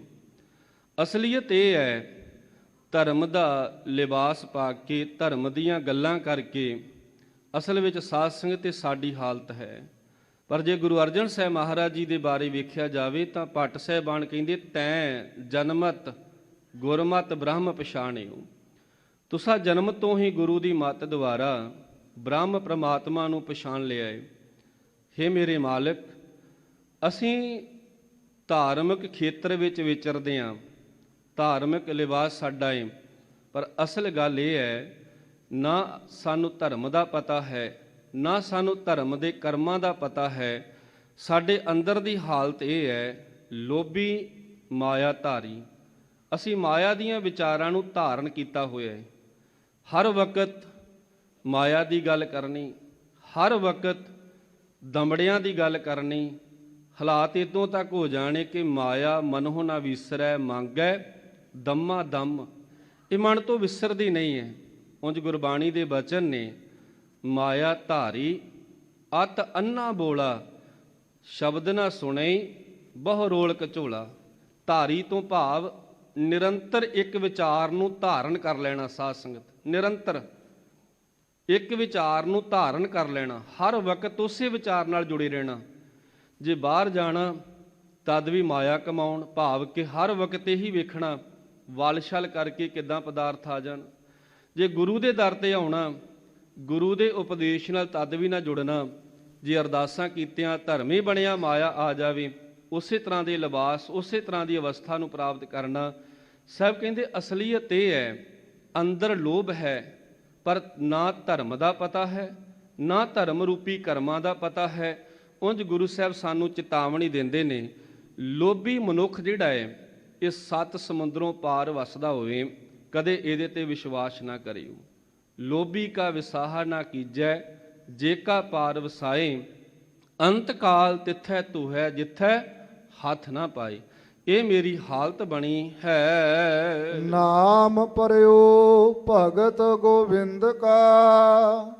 ਅਸਲੀਅਤ ਇਹ ਹੈ, ਧਰਮ ਦਾ ਲਿਬਾਸ ਪਾ ਕੇ ਧਰਮ ਦੀਆਂ ਗੱਲਾਂ ਕਰਕੇ ਅਸਲ ਵਿੱਚ ਸਾਧ ਸੰਗਤ ਤੇ ਸਾਡੀ ਹਾਲਤ ਹੈ। ਪਰ ਜੇ ਗੁਰੂ ਅਰਜਨ ਸਾਹਿਬ ਮਹਾਰਾਜ ਜੀ ਦੇ ਬਾਰੇ ਵੇਖਿਆ ਜਾਵੇ ਤਾਂ ਭੱਟ ਸਾਹਿਬਾਨ ਕਹਿੰਦੇ, ਤੈਂ ਜਨਮਤ ਗੁਰਮਤਿ ਬ੍ਰਹਮ ਪਛਾਣਿਓ। ਤੁਸਾਂ ਜਨਮ ਤੋਂ ਹੀ ਗੁਰੂ ਦੀ ਮੱਤ ਦੁਆਰਾ ਬ੍ਰਹਮ ਪ੍ਰਮਾਤਮਾ ਨੂੰ ਪਛਾਣ ਲਿਆ ਹੈ। ਹੇ ਮੇਰੇ ਮਾਲਕ, ਅਸੀਂ ਧਾਰਮਿਕ ਖੇਤਰ ਵਿੱਚ ਵਿਚਰਦੇ ਹਾਂ, ਧਾਰਮਿਕ ਲਿਬਾਸ ਸਾਡਾ ਹੈ, ਪਰ ਅਸਲ ਗੱਲ ਇਹ ਹੈ, ਨਾ ਸਾਨੂੰ ਧਰਮ ਦਾ ਪਤਾ ਹੈ, ਨਾ ਸਾਨੂੰ ਧਰਮ ਦੇ ਕਰਮਾਂ ਦਾ ਪਤਾ ਹੈ। ਸਾਡੇ ਅੰਦਰ ਦੀ ਹਾਲਤ ਇਹ ਹੈ, ਲੋਭੀ ਮਾਇਆ ਧਾਰੀ। ਅਸੀਂ ਮਾਇਆ ਦੀਆਂ ਵਿਚਾਰਾਂ ਨੂੰ ਧਾਰਨ ਕੀਤਾ ਹੋਇਆ ਹੈ। ਹਰ ਵਕਤ ਮਾਇਆ ਦੀ ਗੱਲ ਕਰਨੀ, ਹਰ ਵਕਤ ਦਮੜਿਆਂ ਦੀ ਗੱਲ ਕਰਨੀ। ਹਾਲਾਤ ਇਦੋਂ ਤੱਕ ਹੋ ਜਾਣੇ ਕਿ ਮਾਇਆ ਮਨਹੁ ਨਾ ਵਿਸਰੈ ਮੰਗੈ ਦਮਾ ਦਮ। ਇਹ ਮਨ ਤੋਂ ਵਿਸਰਦੀ ਨਹੀਂ ਹੈ। ਉਂਝ ਗੁਰਬਾਣੀ ਦੇ ਬਚਨ ਨੇ, ਮਾਇਆ ਧਾਰੀ ਅਤ ਅੰਨਾ ਬੋਲਾ, ਸ਼ਬਦ ਨਾ ਸੁਣਈ ਬਹੁ ਰੋਲ ਕਝੋਲਾ। ਧਾਰੀ ਤੋਂ ਭਾਵ ਨਿਰੰਤਰ ਇੱਕ ਵਿਚਾਰ ਨੂੰ ਧਾਰਨ ਕਰ ਲੈਣਾ। ਸਾਧ ਸੰਗਤ ਨਿਰੰਤਰ ਇੱਕ ਵਿਚਾਰ ਨੂੰ ਧਾਰਨ ਕਰ ਲੈਣਾ, ਹਰ ਵਕਤ ਉਸੇ ਵਿਚਾਰ ਨਾਲ ਜੁੜੇ ਰਹਿਣਾ। ਜੇ ਬਾਹਰ ਜਾਣਾ ਤਦ ਵੀ ਮਾਇਆ ਕਮਾਉਣ, ਭਾਵ ਕਿ ਹਰ ਵਕਤ ਇਹੀ ਵੇਖਣਾ ਵਲ ਛਲ ਕਰਕੇ ਕਿੱਦਾਂ ਪਦਾਰਥ ਆ ਜਾਣ। ਜੇ ਗੁਰੂ ਦੇ ਦਰ ਤੇ ਆਉਣਾ, ਗੁਰੂ ਦੇ ਉਪਦੇਸ਼ ਨਾਲ ਤਦ ਵੀ ਨਾ ਜੁੜਨਾ। ਜੇ ਅਰਦਾਸਾਂ ਕੀਤਿਆਂ ਧਰਮ ਹੀ ਬਣਿਆ ਮਾਇਆ ਆ ਜਾਵੇ, ਉਸੇ ਤਰ੍ਹਾਂ ਦੇ ਲਿਬਾਸ, ਉਸੇ ਤਰ੍ਹਾਂ ਦੀ ਅਵਸਥਾ ਨੂੰ ਪ੍ਰਾਪਤ ਕਰਨਾ। ਸਾਹਿਬ ਕਹਿੰਦੇ ਅਸਲੀਅਤ ਇਹ ਹੈ, ਅੰਦਰ ਲੋਭ ਹੈ, ਪਰ ਨਾ ਧਰਮ ਦਾ ਪਤਾ ਹੈ, ਨਾ ਧਰਮ ਰੂਪੀ ਕਰਮਾਂ ਦਾ ਪਤਾ ਹੈ। ਉਂਝ ਗੁਰੂ ਸਾਹਿਬ ਸਾਨੂੰ ਚੇਤਾਵਨੀ ਦਿੰਦੇ ਨੇ, ਲੋਭੀ ਮਨੁੱਖ ਜਿਹੜਾ ਹੈ ਇਹ 7 ਸਮੁੰਦਰੋਂ ਪਾਰ ਵਸਦਾ ਹੋਵੇ, ਕਦੇ ਇਹਦੇ ਤੇ ਵਿਸ਼ਵਾਸ ਨਾ ਕਰਿਓ। ਲੋਭੀ ਕਾ ਵਿਸਾਹਾ ਨਾ ਕੀਜੈ, ਜੇ ਕਾ ਪਾਰ ਵਸਾਏ, ਅੰਤ ਕਾਲ ਤਿੱਥੈ ਧੂਹੈ, ਜਿੱਥੈ ਹੱਥ ਨਾ ਪਾਏ। ਇਹ ਮੇਰੀ ਹਾਲਤ ਬਣੀ ਹੈ। ਨਾਮ ਪਰਿਓ ਭਗਤ ਗੋਬਿੰਦ ਕਾ,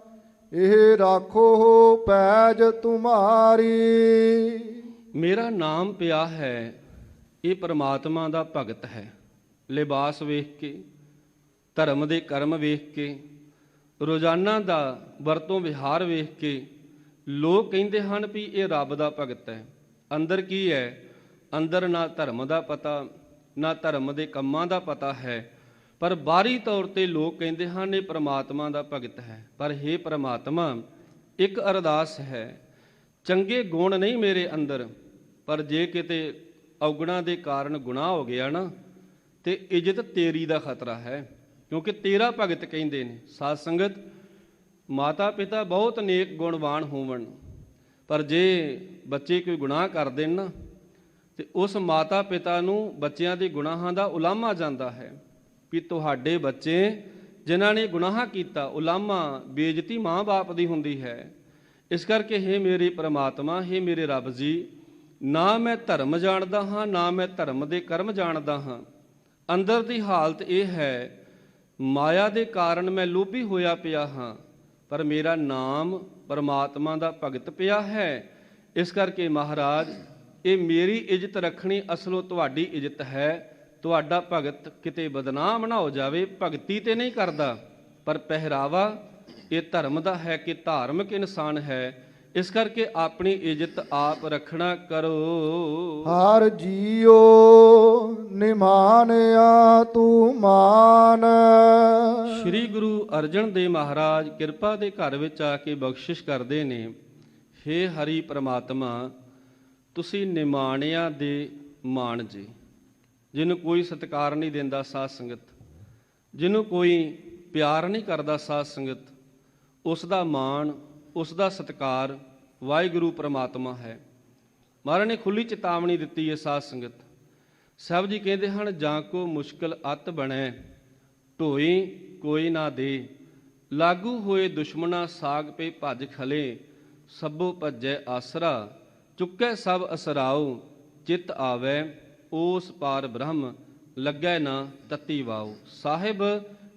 ਇਹ ਰਾਖੋ ਪੈਜ ਤੁਮਾਰੀ। ਮੇਰਾ ਨਾਮ ਪਿਆ ਹੈ, ਇਹ ਪਰਮਾਤਮਾ ਦਾ ਭਗਤ ਹੈ। ਲਿਬਾਸ ਵੇਖ ਕੇ, ਧਰਮ ਦੇ ਕਰਮ ਵੇਖ ਕੇ, ਰੋਜ਼ਾਨਾ ਦਾ ਵਰਤੋਂ ਵਿਹਾਰ ਵੇਖ ਕੇ ਲੋਕ ਕਹਿੰਦੇ ਹਨ ਵੀ ਇਹ ਰੱਬ ਦਾ ਭਗਤ ਹੈ। ਅੰਦਰ ਕੀ ਹੈ? ਅੰਦਰ ਨਾ ਧਰਮ ਦਾ ਪਤਾ, ਨਾ ਧਰਮ ਦੇ ਕੰਮਾਂ ਦਾ ਪਤਾ ਹੈ, ਪਰ ਬਾਹਰੀ ਤੌਰ ਤੇ ਲੋਕ ਕਹਿੰਦੇ ਹਨ ਇਹ ਪ੍ਰਮਾਤਮਾ ਦਾ ਭਗਤ ਹੈ। ਪਰ ਹੇ ਪ੍ਰਮਾਤਮਾ, ਇੱਕ ਅਰਦਾਸ ਹੈ, ਚੰਗੇ ਗੁਣ ਨਹੀਂ ਮੇਰੇ ਅੰਦਰ, ਪਰ ਜੇ ਕਿਤੇ ਔਗੁਣਾਂ ਦੇ ਕਾਰਨ ਗੁਨਾਹ ਹੋ ਗਿਆ ਨਾ, ਤੇ ਇੱਜ਼ਤ ਤੇਰੀ ਦਾ ਖਤਰਾ ਹੈ, ਕਿਉਂਕਿ ਤੇਰਾ ਭਗਤ ਕਹਿੰਦੇ ਨੇ। ਸਾਧ ਸੰਗਤ, ਮਾਤਾ ਪਿਤਾ ਬਹੁਤ ਨੇਕ ਗੁਣਵਾਨ ਹੋਵਣ, ਪਰ ਜੇ ਬੱਚੇ ਕੋਈ ਗੁਨਾਹ ਕਰ ਦੇਣ ਨਾ, ਤੇ ਉਸ ਮਾਤਾ ਪਿਤਾ ਨੂੰ ਬੱਚਿਆਂ ਦੇ ਗੁਨਾਹਾਂ ਦਾ ਉਲਾਮਾ ਜਾਂਦਾ ਹੈ ਵੀ ਤੁਹਾਡੇ ਬੱਚੇ ਜਿਨ੍ਹਾਂ ਨੇ ਗੁਨਾਹ ਕੀਤਾ, ਉਲਾਮਾ ਬੇਇੱਜ਼ਤੀ ਮਾਂ ਬਾਪ ਦੀ ਹੁੰਦੀ ਹੈ। ਇਸ ਕਰਕੇ ਹੇ ਮੇਰੇ ਪ੍ਰਮਾਤਮਾ, ਹੇ ਮੇਰੇ ਰੱਬ ਜੀ, ਨਾ ਮੈਂ ਧਰਮ ਜਾਣਦਾ ਹਾਂ, ਨਾ ਮੈਂ ਧਰਮ ਦੇ ਕਰਮ ਜਾਣਦਾ ਹਾਂ। ਅੰਦਰ ਦੀ ਹਾਲਤ ਇਹ ਹੈ, ਮਾਇਆ ਦੇ ਕਾਰਨ ਮੈਂ ਲੋਭੀ ਹੋਇਆ ਪਿਆ ਹਾਂ, ਪਰ ਮੇਰਾ ਨਾਮ ਪਰਮਾਤਮਾ ਦਾ ਭਗਤ ਪਿਆ ਹੈ। ਇਸ ਕਰਕੇ ਮਹਾਰਾਜ, ਇਹ ਮੇਰੀ ਇੱਜ਼ਤ ਰੱਖਣੀ ਅਸਲੋਂ ਤੁਹਾਡੀ ਇੱਜ਼ਤ ਹੈ। ਤੁਹਾਡਾ ਭਗਤ ਕਿਤੇ ਬਦਨਾਮ ਨਾ ਹੋ ਜਾਵੇ। ਭਗਤੀ ਤੇ ਨਹੀਂ ਕਰਦਾ, ਪਰ ਪਹਿਰਾਵਾ ਇਹ ਧਰਮ ਦਾ ਹੈ ਕਿ ਧਾਰਮਿਕ ਇਨਸਾਨ ਹੈ। ਇਸ ਕਰਕੇ ਆਪਣੀ ਇੱਜ਼ਤ ਆਪ ਰੱਖਣਾ ਕਰੋ। ਹਰ ਜੀਓ ਨਿਮਾਨਿਆ ਤੂੰ ਮਾਨ। ਸ੍ਰੀ ਗੁਰੂ ਅਰਜਨ ਦੇਵ ਮਹਾਰਾਜ ਕਿਰਪਾ ਦੇ ਘਰ ਵਿੱਚ ਆ ਕੇ ਬਖਸ਼ਿਸ਼ ਕਰਦੇ ਨੇ। ਹੇ ਹਰੀ ਪ੍ਰਮਾਤਮਾ, ਤੁਸੀਂ ਨਿਮਾਣਿਆਂ ਦੇ ਮਾਣ ਜੀ, ਜਿਹਨੂੰ ਕੋਈ ਸਤਿਕਾਰ ਨਹੀਂ ਦਿੰਦਾ ਸਾਧ ਸੰਗਤ, ਜਿਹਨੂੰ ਕੋਈ ਪਿਆਰ ਨਹੀਂ ਕਰਦਾ ਸਾਧ ਸੰਗਤ, ਉਸ ਦਾ ਮਾਣ, ਉਸ ਦਾ ਸਤਿਕਾਰ ਵਾਹਿਗੁਰੂ ਪ੍ਰਮਾਤਮਾ ਹੈ। ਮਹਾਰਾਜ ਨੇ ਖੁੱਲੀ ਚੇਤਾਵਨੀ ਦਿੱਤੀ ਹੈ ਸਾਧ ਸੰਗਤ। ਸਾਹਿਬ ਜੀ ਕਹਿੰਦੇ ਹਨ, ਜਾਂ ਕੋ ਮੁਸ਼ਕਿਲ ਅਤ ਬਣੈ ਢੋਈ ਕੋਈ ਨਾ ਦੇ, ਲਾਗੂ ਹੋਏ ਦੁਸ਼ਮਨਾ ਸਾਗ ਪੇ ਭੱਜ ਖਲੇ, ਸਭੋ ਭੱਜੈ ਆਸਰਾ, ਚੁੱਕੈ ਸਭ ਅਸਰਾਓ, ਚਿਤ ਆਵੈ ਉਸ ਪਾਰ ਬ੍ਰਹਮ, ਲੱਗੈ ਨਾ ਤਤੀ ਵਾਓ। ਸਾਹਿਬ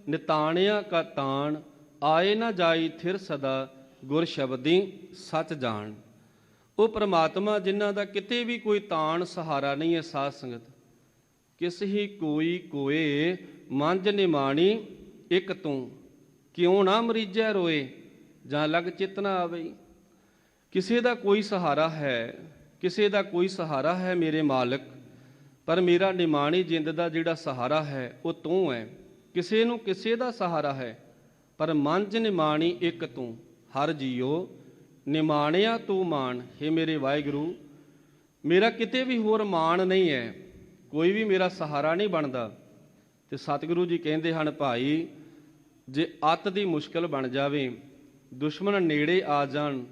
ਨਿਤਾਣਿਆ ਕਾ ਤਾਣ, ਆਏ ਨਾ ਜਾਈ ਥਿਰ ਸਦਾ, ਗੁਰ ਸ਼ਬਦੀ ਸੱਚ ਜਾਣ। ਉਹ ਪ੍ਰਮਾਤਮਾ ਜਿਨ੍ਹਾਂ ਦਾ ਕਿਤੇ ਵੀ ਕੋਈ ਤਾਣ ਸਹਾਰਾ ਨਹੀਂ ਹੈ ਸਾਧ ਸੰਗਤ। ਕਿਸ ਹੀ ਕੋਈ ਕੋਏ ਮੰਝ ਨਿਮਾਣੀ ਇੱਕ ਤੂੰ, ਕਿਉਂ ਨਾ ਮਰੀਜੈ ਰੋਏ, ਜਾਂ ਲਗ ਚਿਤ ਨਾ ਆਵੇ। ਕਿਸੇ ਦਾ ਕੋਈ ਸਹਾਰਾ ਹੈ, ਕਿਸੇ ਦਾ ਕੋਈ ਸਹਾਰਾ ਹੈ ਮੇਰੇ ਮਾਲਕ, ਪਰ ਮੇਰਾ ਨਿਮਾਣੀ ਜਿੰਦ ਦਾ ਜਿਹੜਾ ਸਹਾਰਾ ਹੈ ਉਹ ਤੂੰ ਹੈ। ਕਿਸੇ ਨੂੰ ਕਿਸੇ ਦਾ ਸਹਾਰਾ ਹੈ, ਪਰ ਮੰਝ ਨਿਮਾਣੀ ਇੱਕ ਤੂੰ। ਹਰ ਜੀਓ ਨਿਮਾਣਿਆ ਤੂੰ ਮਾਣ। ਹੇ ਮੇਰੇ ਵਾਹਿਗੁਰੂ, ਮੇਰਾ ਕਿਤੇ ਵੀ ਹੋਰ ਮਾਣ ਨਹੀਂ ਹੈ, ਕੋਈ ਵੀ ਮੇਰਾ ਸਹਾਰਾ ਨਹੀਂ ਬਣਦਾ। ਤੇ ਸਤਿਗੁਰੂ ਜੀ ਕਹਿੰਦੇ ਹਨ, ਭਾਈ ਜੇ ਅੱਤ ਦੀ ਮੁਸ਼ਕਲ ਬਣ ਜਾਵੇ, ਦੁਸ਼ਮਣ ਨੇੜੇ ਆ ਜਾਣ,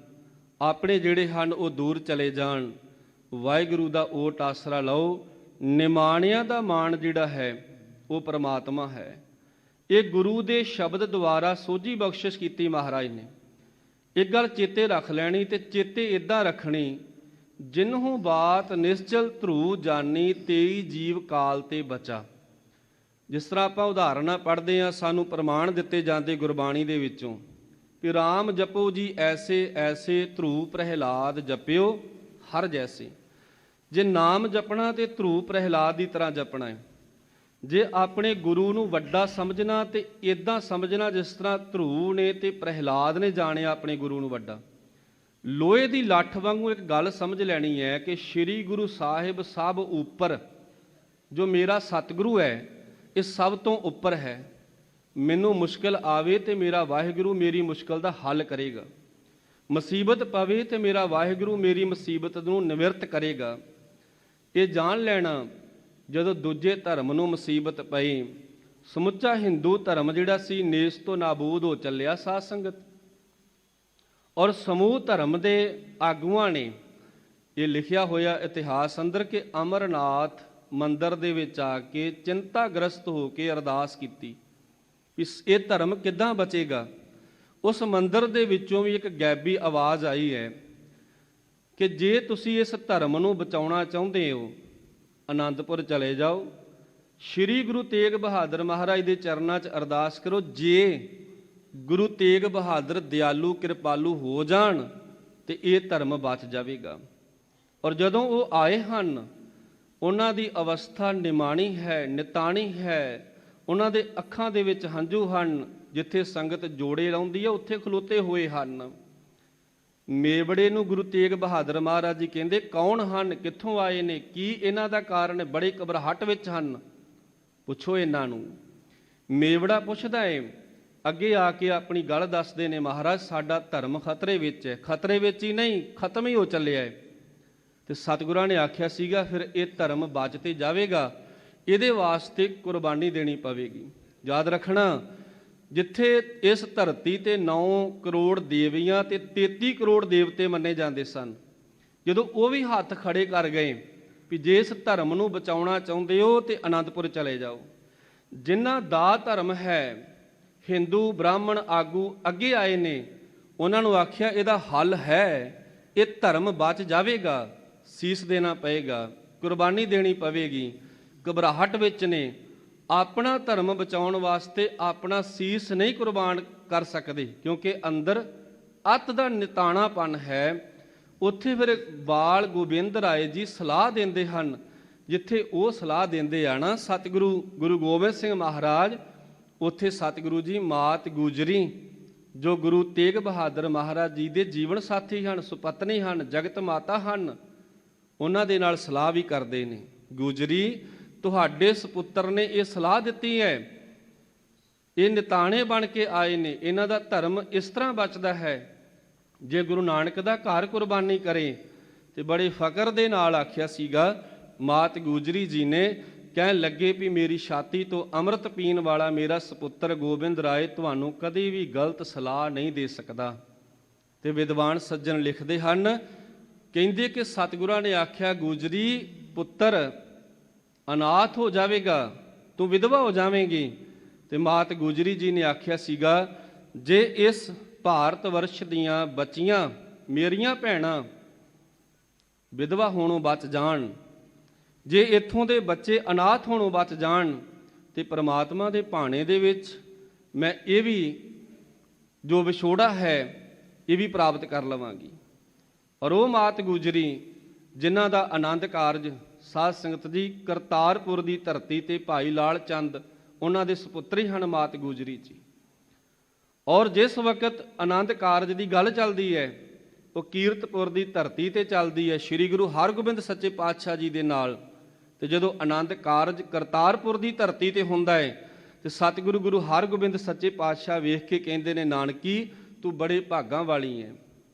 ਆਪਣੇ ਜਿਹੜੇ ਹਨ ਉਹ ਦੂਰ ਚਲੇ ਜਾਣ, ਵਾਹਿਗੁਰੂ ਦਾ ਓਟ ਆਸਰਾ ਲਓ। ਨਿਮਾਣਿਆਂ ਦਾ ਮਾਣ ਜਿਹੜਾ ਹੈ ਉਹ ਪ੍ਰਮਾਤਮਾ ਹੈ। ਇਹ ਗੁਰੂ ਦੇ ਸ਼ਬਦ ਦੁਆਰਾ ਸੋਝੀ ਬਖਸ਼ਿਸ਼ ਕੀਤੀ ਮਹਾਰਾਜ ਨੇ। ਇੱਕ ਗੱਲ ਚੇਤੇ ਰੱਖ ਲੈਣੀ, ਤੇ ਚੇਤੇ ਇੱਦਾਂ ਰੱਖਣੀ, ਜਿਨਹੂ ਬਾਤ ਨਿਸ਼ਚਲ ਧਰੂ ਜਾਨੀ, ਤੇਈ ਜੀਵ ਕਾਲ ਤੇ ਬਚਾ। ਜਿਸ ਤਰ੍ਹਾਂ ਆਪਾਂ ਉਦਾਹਰਨਾਂ ਪੜ੍ਹਦੇ ਹਾਂ, ਸਾਨੂੰ ਪ੍ਰਮਾਣ ਦਿੱਤੇ ਜਾਂਦੇ ਗੁਰਬਾਣੀ ਦੇ ਵਿੱਚੋਂ ਕਿ ਰਾਮ ਜਪੋ ਜੀ ਐਸੇ ਐਸੇ, ਧਰੂ ਪ੍ਰਹਿਲਾਦ ਜਪਿਓ ਹਰ ਜੈਸੇ। ਜੇ ਨਾਮ ਜਪਣਾ ਤੇ ਧਰੂ ਪ੍ਰਹਿਲਾਦ ਦੀ ਤਰ੍ਹਾਂ ਜਪਣਾ ਹੈ। ਜੇ ਆਪਣੇ ਗੁਰੂ ਨੂੰ ਵੱਡਾ ਸਮਝਣਾ ਤੇ ਇਦਾਂ ਸਮਝਣਾ ਜਿਸ ਤਰ੍ਹਾਂ ਧਰੂ ਨੇ ਤੇ ਪ੍ਰਹਿਲਾਦ ਨੇ ਜਾਣਿਆ ਆਪਣੇ ਗੁਰੂ ਨੂੰ ਵੱਡਾ। ਲੋਹੇ ਦੀ ਲੱਠ ਵਾਂਗੂ ਇੱਕ ਗੱਲ ਸਮਝ ਲੈਣੀ ਹੈ ਕਿ ਸ੍ਰੀ ਗੁਰੂ ਸਾਹਿਬ ਸਭ ਉੱਪਰ, ਜੋ ਮੇਰਾ ਸਤਿਗੁਰੂ ਹੈ ਇਹ ਸਭ ਤੋਂ ਉੱਪਰ ਹੈ। ਮੈਨੂੰ ਮੁਸ਼ਕਿਲ ਆਵੇ ਤੇ ਮੇਰਾ ਵਾਹਿਗੁਰੂ ਮੇਰੀ ਮੁਸ਼ਕਿਲ ਦਾ ਹੱਲ ਕਰੇਗਾ। ਮੁਸੀਬਤ ਪਵੇ ਤੇ ਮੇਰਾ ਵਾਹਿਗੁਰੂ ਮੇਰੀ ਮੁਸੀਬਤ ਨੂੰ ਨਿਵਰਤ ਕਰੇਗਾ। ਇਹ ਜਾਣ ਲੈਣਾ, ਜਦੋਂ ਦੂਜੇ ਧਰਮ ਨੂੰ ਮੁਸੀਬਤ ਪਈ, ਸਮੁੱਚਾ ਹਿੰਦੂ ਧਰਮ ਜਿਹੜਾ ਸੀ ਨੇਸ ਤੋਂ ਨਾਬੂਦ ਹੋ ਚੱਲਿਆ ਸਾਧ ਸੰਗਤ। ਔਰ ਸਮੂਹ ਧਰਮ ਦੇ ਆਗੂਆਂ ਨੇ ਇਹ ਲਿਖਿਆ ਹੋਇਆ ਇਤਿਹਾਸ ਅੰਦਰ ਕਿ ਅਮਰਨਾਥ ਮੰਦਰ ਦੇ ਵਿੱਚ ਆ ਕੇ ਚਿੰਤਾਗ੍ਰਸਤ ਹੋ ਕੇ ਅਰਦਾਸ ਕੀਤੀ ਕਿ ਇਹ ਧਰਮ ਕਿੱਦਾਂ ਬਚੇਗਾ। ਉਸ ਮੰਦਰ ਦੇ ਵਿੱਚੋਂ ਵੀ ਇੱਕ ਗੈਬੀ ਆਵਾਜ਼ ਆਈ ਹੈ ਕਿ ਜੇ ਤੁਸੀਂ ਇਸ ਧਰਮ ਨੂੰ ਬਚਾਉਣਾ ਚਾਹੁੰਦੇ ਹੋ, ਆਨੰਦਪੁਰ ਚਲੇ ਜਾਓ, ਸ਼੍ਰੀ ਗੁਰੂ ਤੇਗ ਬਹਾਦਰ ਮਹਾਰਾਜ ਦੇ ਚਰਨਾਂ 'ਚ ਅਰਦਾਸ ਕਰੋ। ਜੇ ਗੁਰੂ ਤੇਗ ਬਹਾਦਰ ਦਿਆਲੂ ਕਿਰਪਾਲੂ ਹੋ ਜਾਣ ਤੇ ਇਹ ਧਰਮ ਬਚ ਜਾਵੇਗਾ। ਔਰ ਜਦੋਂ ਉਹ ਆਏ ਹਨ, ਉਹਨਾਂ ਦੀ ਅਵਸਥਾ ਨਿਮਾਣੀ ਹੈ, ਨਿਤਾਣੀ ਹੈ। ਉਹਨਾਂ ਦੇ ਅੱਖਾਂ ਦੇ ਵਿੱਚ ਹੰਝੂ ਹਨ। ਜਿੱਥੇ ਸੰਗਤ ਜੋੜੇ ਲਾਉਂਦੀ ਹੈ ਉੱਥੇ ਖਲੋਤੇ ਹੋਏ ਹਨ। ਮੇਵੜੇ ਨੂੰ ਗੁਰੂ ਤੇਗ ਬਹਾਦਰ ਮਹਾਰਾਜ ਜੀ ਕਹਿੰਦੇ, ਕੌਣ ਹਨ, ਕਿੱਥੋਂ ਆਏ ਨੇ, ਕੀ ਇਹਨਾਂ ਦਾ ਕਾਰਨ, ਬੜੇ ਘਬਰਾਹਟ ਵਿੱਚ ਹਨ, ਪੁੱਛੋ ਇਹਨਾਂ ਨੂੰ। ਮੇਵੜਾ ਪੁੱਛਦਾ ਏ, ਅੱਗੇ ਆ ਕੇ ਆਪਣੀ ਗੱਲ ਦੱਸਦੇ ਨੇ, ਮਹਾਰਾਜ ਸਾਡਾ ਧਰਮ ਖਤਰੇ ਵਿੱਚ ਹੈ। ਖਤਰੇ ਵਿੱਚ ਹੀ ਨਹੀਂ, ਖਤਮ ਹੀ ਹੋ ਚੱਲਿਆ ਹੈ। ਤੇ ਸਤਿਗੁਰਾਂ ਨੇ ਆਖਿਆ ਸੀਗਾ ਫਿਰ ਇਹ ਧਰਮ ਬਚ ਤੇ ਜਾਵੇਗਾ, ਇਹਦੇ ਵਾਸਤੇ ਕੁਰਬਾਨੀ ਦੇਣੀ ਪਵੇਗੀ। ਯਾਦ ਰੱਖਣਾ, ਜਿੱਥੇ ਇਸ ਧਰਤੀ ਤੇ 9 ਕਰੋੜ ਦੇਵੀਆਂ ਤੇ 33 ਕਰੋੜ ਦੇਵਤੇ ਮੰਨੇ ਜਾਂਦੇ ਸਨ, ਜਦੋਂ ਉਹ ਵੀ ਹੱਥ ਖੜੇ ਕਰ ਗਏ ਵੀ ਜੇ ਇਸ ਧਰਮ ਨੂੰ ਬਚਾਉਣਾ ਚਾਹੁੰਦੇ ਹੋ ਤੇ ਆਨੰਦਪੁਰ ਚਲੇ ਜਾਓ। ਜਿਨ੍ਹਾਂ ਦਾ ਧਰਮ ਹੈ, ਹਿੰਦੂ ਬ੍ਰਾਹਮਣ ਆਗੂ ਅੱਗੇ ਆਏ ਨੇ, ਉਹਨਾਂ ਨੂੰ ਆਖਿਆ ਇਹਦਾ ਹੱਲ ਹੈ, ਇਹ ਧਰਮ ਬਚ ਜਾਵੇਗਾ, ਸੀਸ ਦੇਣਾ ਪਏਗਾ, ਕੁਰਬਾਨੀ ਦੇਣੀ ਪਵੇਗੀ। ਘਬਰਾਹਟ ਵਿੱਚ ਨੇ, ਆਪਣਾ ਧਰਮ ਬਚਾਉਣ ਵਾਸਤੇ ਆਪਣਾ ਸੀਸ ਨਹੀਂ ਕੁਰਬਾਨ ਕਰ ਸਕਦੇ, ਕਿਉਂਕਿ ਅੰਦਰ ਅੱਤ ਦਾ ਨਿਤਾਣਾਪਨ ਹੈ। ਉੱਥੇ ਫਿਰ ਬਾਲ ਗੋਬਿੰਦ ਰਾਏ ਜੀ ਸਲਾਹ ਦਿੰਦੇ ਹਨ। ਜਿੱਥੇ ਉਹ ਸਲਾਹ ਦਿੰਦੇ ਆ ਨਾ ਸਤਿਗੁਰੂ ਗੁਰੂ ਗੋਬਿੰਦ ਸਿੰਘ ਮਹਾਰਾਜ, ਉੱਥੇ ਸਤਿਗੁਰੂ ਜੀ ਮਾਤ ਗੁਜਰੀ ਜੋ ਗੁਰੂ ਤੇਗ ਬਹਾਦਰ ਮਹਾਰਾਜ ਜੀ ਦੇ ਜੀਵਨ ਸਾਥੀ ਹਨ, ਸੁਪਤਨੀ ਹਨ, ਜਗਤ ਮਾਤਾ ਹਨ, ਉਹਨਾਂ ਦੇ ਨਾਲ ਸਲਾਹ ਵੀ ਕਰਦੇ ਨੇ। ਗੁਜਰੀ, ਤੁਹਾਡੇ ਸੁਪੁੱਤਰ ਨੇ ਇਹ ਸਲਾਹ ਦਿੱਤੀ ਹੈ, ਇਹ ਨਿਤਾਣੇ ਬਣ ਕੇ ਆਏ ਨੇ, ਇਹਨਾਂ ਦਾ ਧਰਮ ਇਸ ਤਰ੍ਹਾਂ ਬਚਦਾ ਹੈ ਜੇ ਗੁਰੂ ਨਾਨਕ ਦਾ ਘਰ ਕੁਰਬਾਨੀ ਕਰੇ। ਤੇ ਬੜੇ ਫਕਰ ਦੇ ਨਾਲ ਆਖਿਆ ਸੀਗਾ। ਮਾਤ ਗੁਜਰੀ ਜੀ ਨੇ ਕਹਿਣ ਲੱਗੇ ਵੀ ਮੇਰੀ ਛਾਤੀ ਤੋਂ ਅੰਮ੍ਰਿਤ ਪੀਣ ਵਾਲਾ ਮੇਰਾ ਸੁਪੁੱਤਰ ਗੋਬਿੰਦ ਰਾਏ ਤੁਹਾਨੂੰ ਕਦੇ ਵੀ ਗਲਤ ਸਲਾਹ ਨਹੀਂ ਦੇ ਸਕਦਾ। ਤੇ ਵਿਦਵਾਨ ਸੱਜਣ ਲਿਖਦੇ ਹਨ, ਕਹਿੰਦੇ ਕਿ ਸਤਿਗੁਰਾਂ ਨੇ ਆਖਿਆ ਗੁਜਰੀ ਪੁੱਤਰ ਅਨਾਥ ਹੋ ਜਾਵੇਗਾ, ਤੂੰ ਵਿਧਵਾ ਹੋ ਜਾਵੇਂਗੀ। ਤੇ ਮਾਤ ਗੁਜਰੀ ਜੀ ਨੇ ਆਖਿਆ ਸੀਗਾ, ਜੇ ਇਸ ਭਾਰਤ ਵਰਸ਼ ਦੀਆਂ ਬੱਚੀਆਂ ਮੇਰੀਆਂ ਭੈਣਾਂ ਵਿਧਵਾ ਹੋਣੋਂ ਬਚ ਜਾਣ, ਜੇ ਇੱਥੋਂ ਦੇ ਬੱਚੇ ਅਨਾਥ ਹੋਣੋਂ ਬਚ ਜਾਣ, ਤੇ ਪ੍ਰਮਾਤਮਾ ਦੇ ਭਾਣੇ ਦੇ ਵਿੱਚ ਮੈਂ ਇਹ ਵੀ ਜੋ ਵਿਛੋੜਾ ਹੈ ਇਹ ਵੀ ਪ੍ਰਾਪਤ ਕਰ ਲਵਾਂਗੀ। ਔਰ ਉਹ ਮਾਤ ਗੁਜਰੀ ਜਿਨ੍ਹਾਂ ਦਾ ਆਨੰਦ ਕਾਰਜ ਸਾਧ ਸੰਗਤ ਜੀ ਕਰਤਾਰਪੁਰ ਦੀ ਧਰਤੀ ਤੇ ਭਾਈ ਲਾਲ ਚੰਦ ਉਹਨਾਂ ਦੇ ਸੁਪੁੱਤਰੀ ਹਨ ਮਾਤ ਗੁਜਰੀ ਜੀ। ਔਰ ਜਿਸ ਵਕਤ ਆਨੰਦ ਕਾਰਜ ਦੀ ਗੱਲ ਚੱਲਦੀ ਹੈ ਉਹ ਕੀਰਤਪੁਰ ਦੀ ਧਰਤੀ ਤੇ ਚੱਲਦੀ ਹੈ ਸ੍ਰੀ ਗੁਰੂ ਹਰਗੋਬਿੰਦ ਸੱਚੇ ਪਾਤਸ਼ਾਹ ਜੀ ਦੇ ਨਾਲ। ਤੇ ਜਦੋਂ ਆਨੰਦ ਕਾਰਜ ਕਰਤਾਰਪੁਰ ਦੀ ਧਰਤੀ ਤੇ ਹੁੰਦਾ ਹੈ ਤੇ ਸਤਿਗੁਰੂ ਗੁਰੂ ਹਰਗੋਬਿੰਦ ਸੱਚੇ ਪਾਤਸ਼ਾਹ ਵੇਖ ਕੇ ਕਹਿੰਦੇ ਨੇ, ਨਾਨਕੀ ਤੂੰ ਬੜੇ ਭਾਗਾਂ ਵਾਲੀ ਹੈ।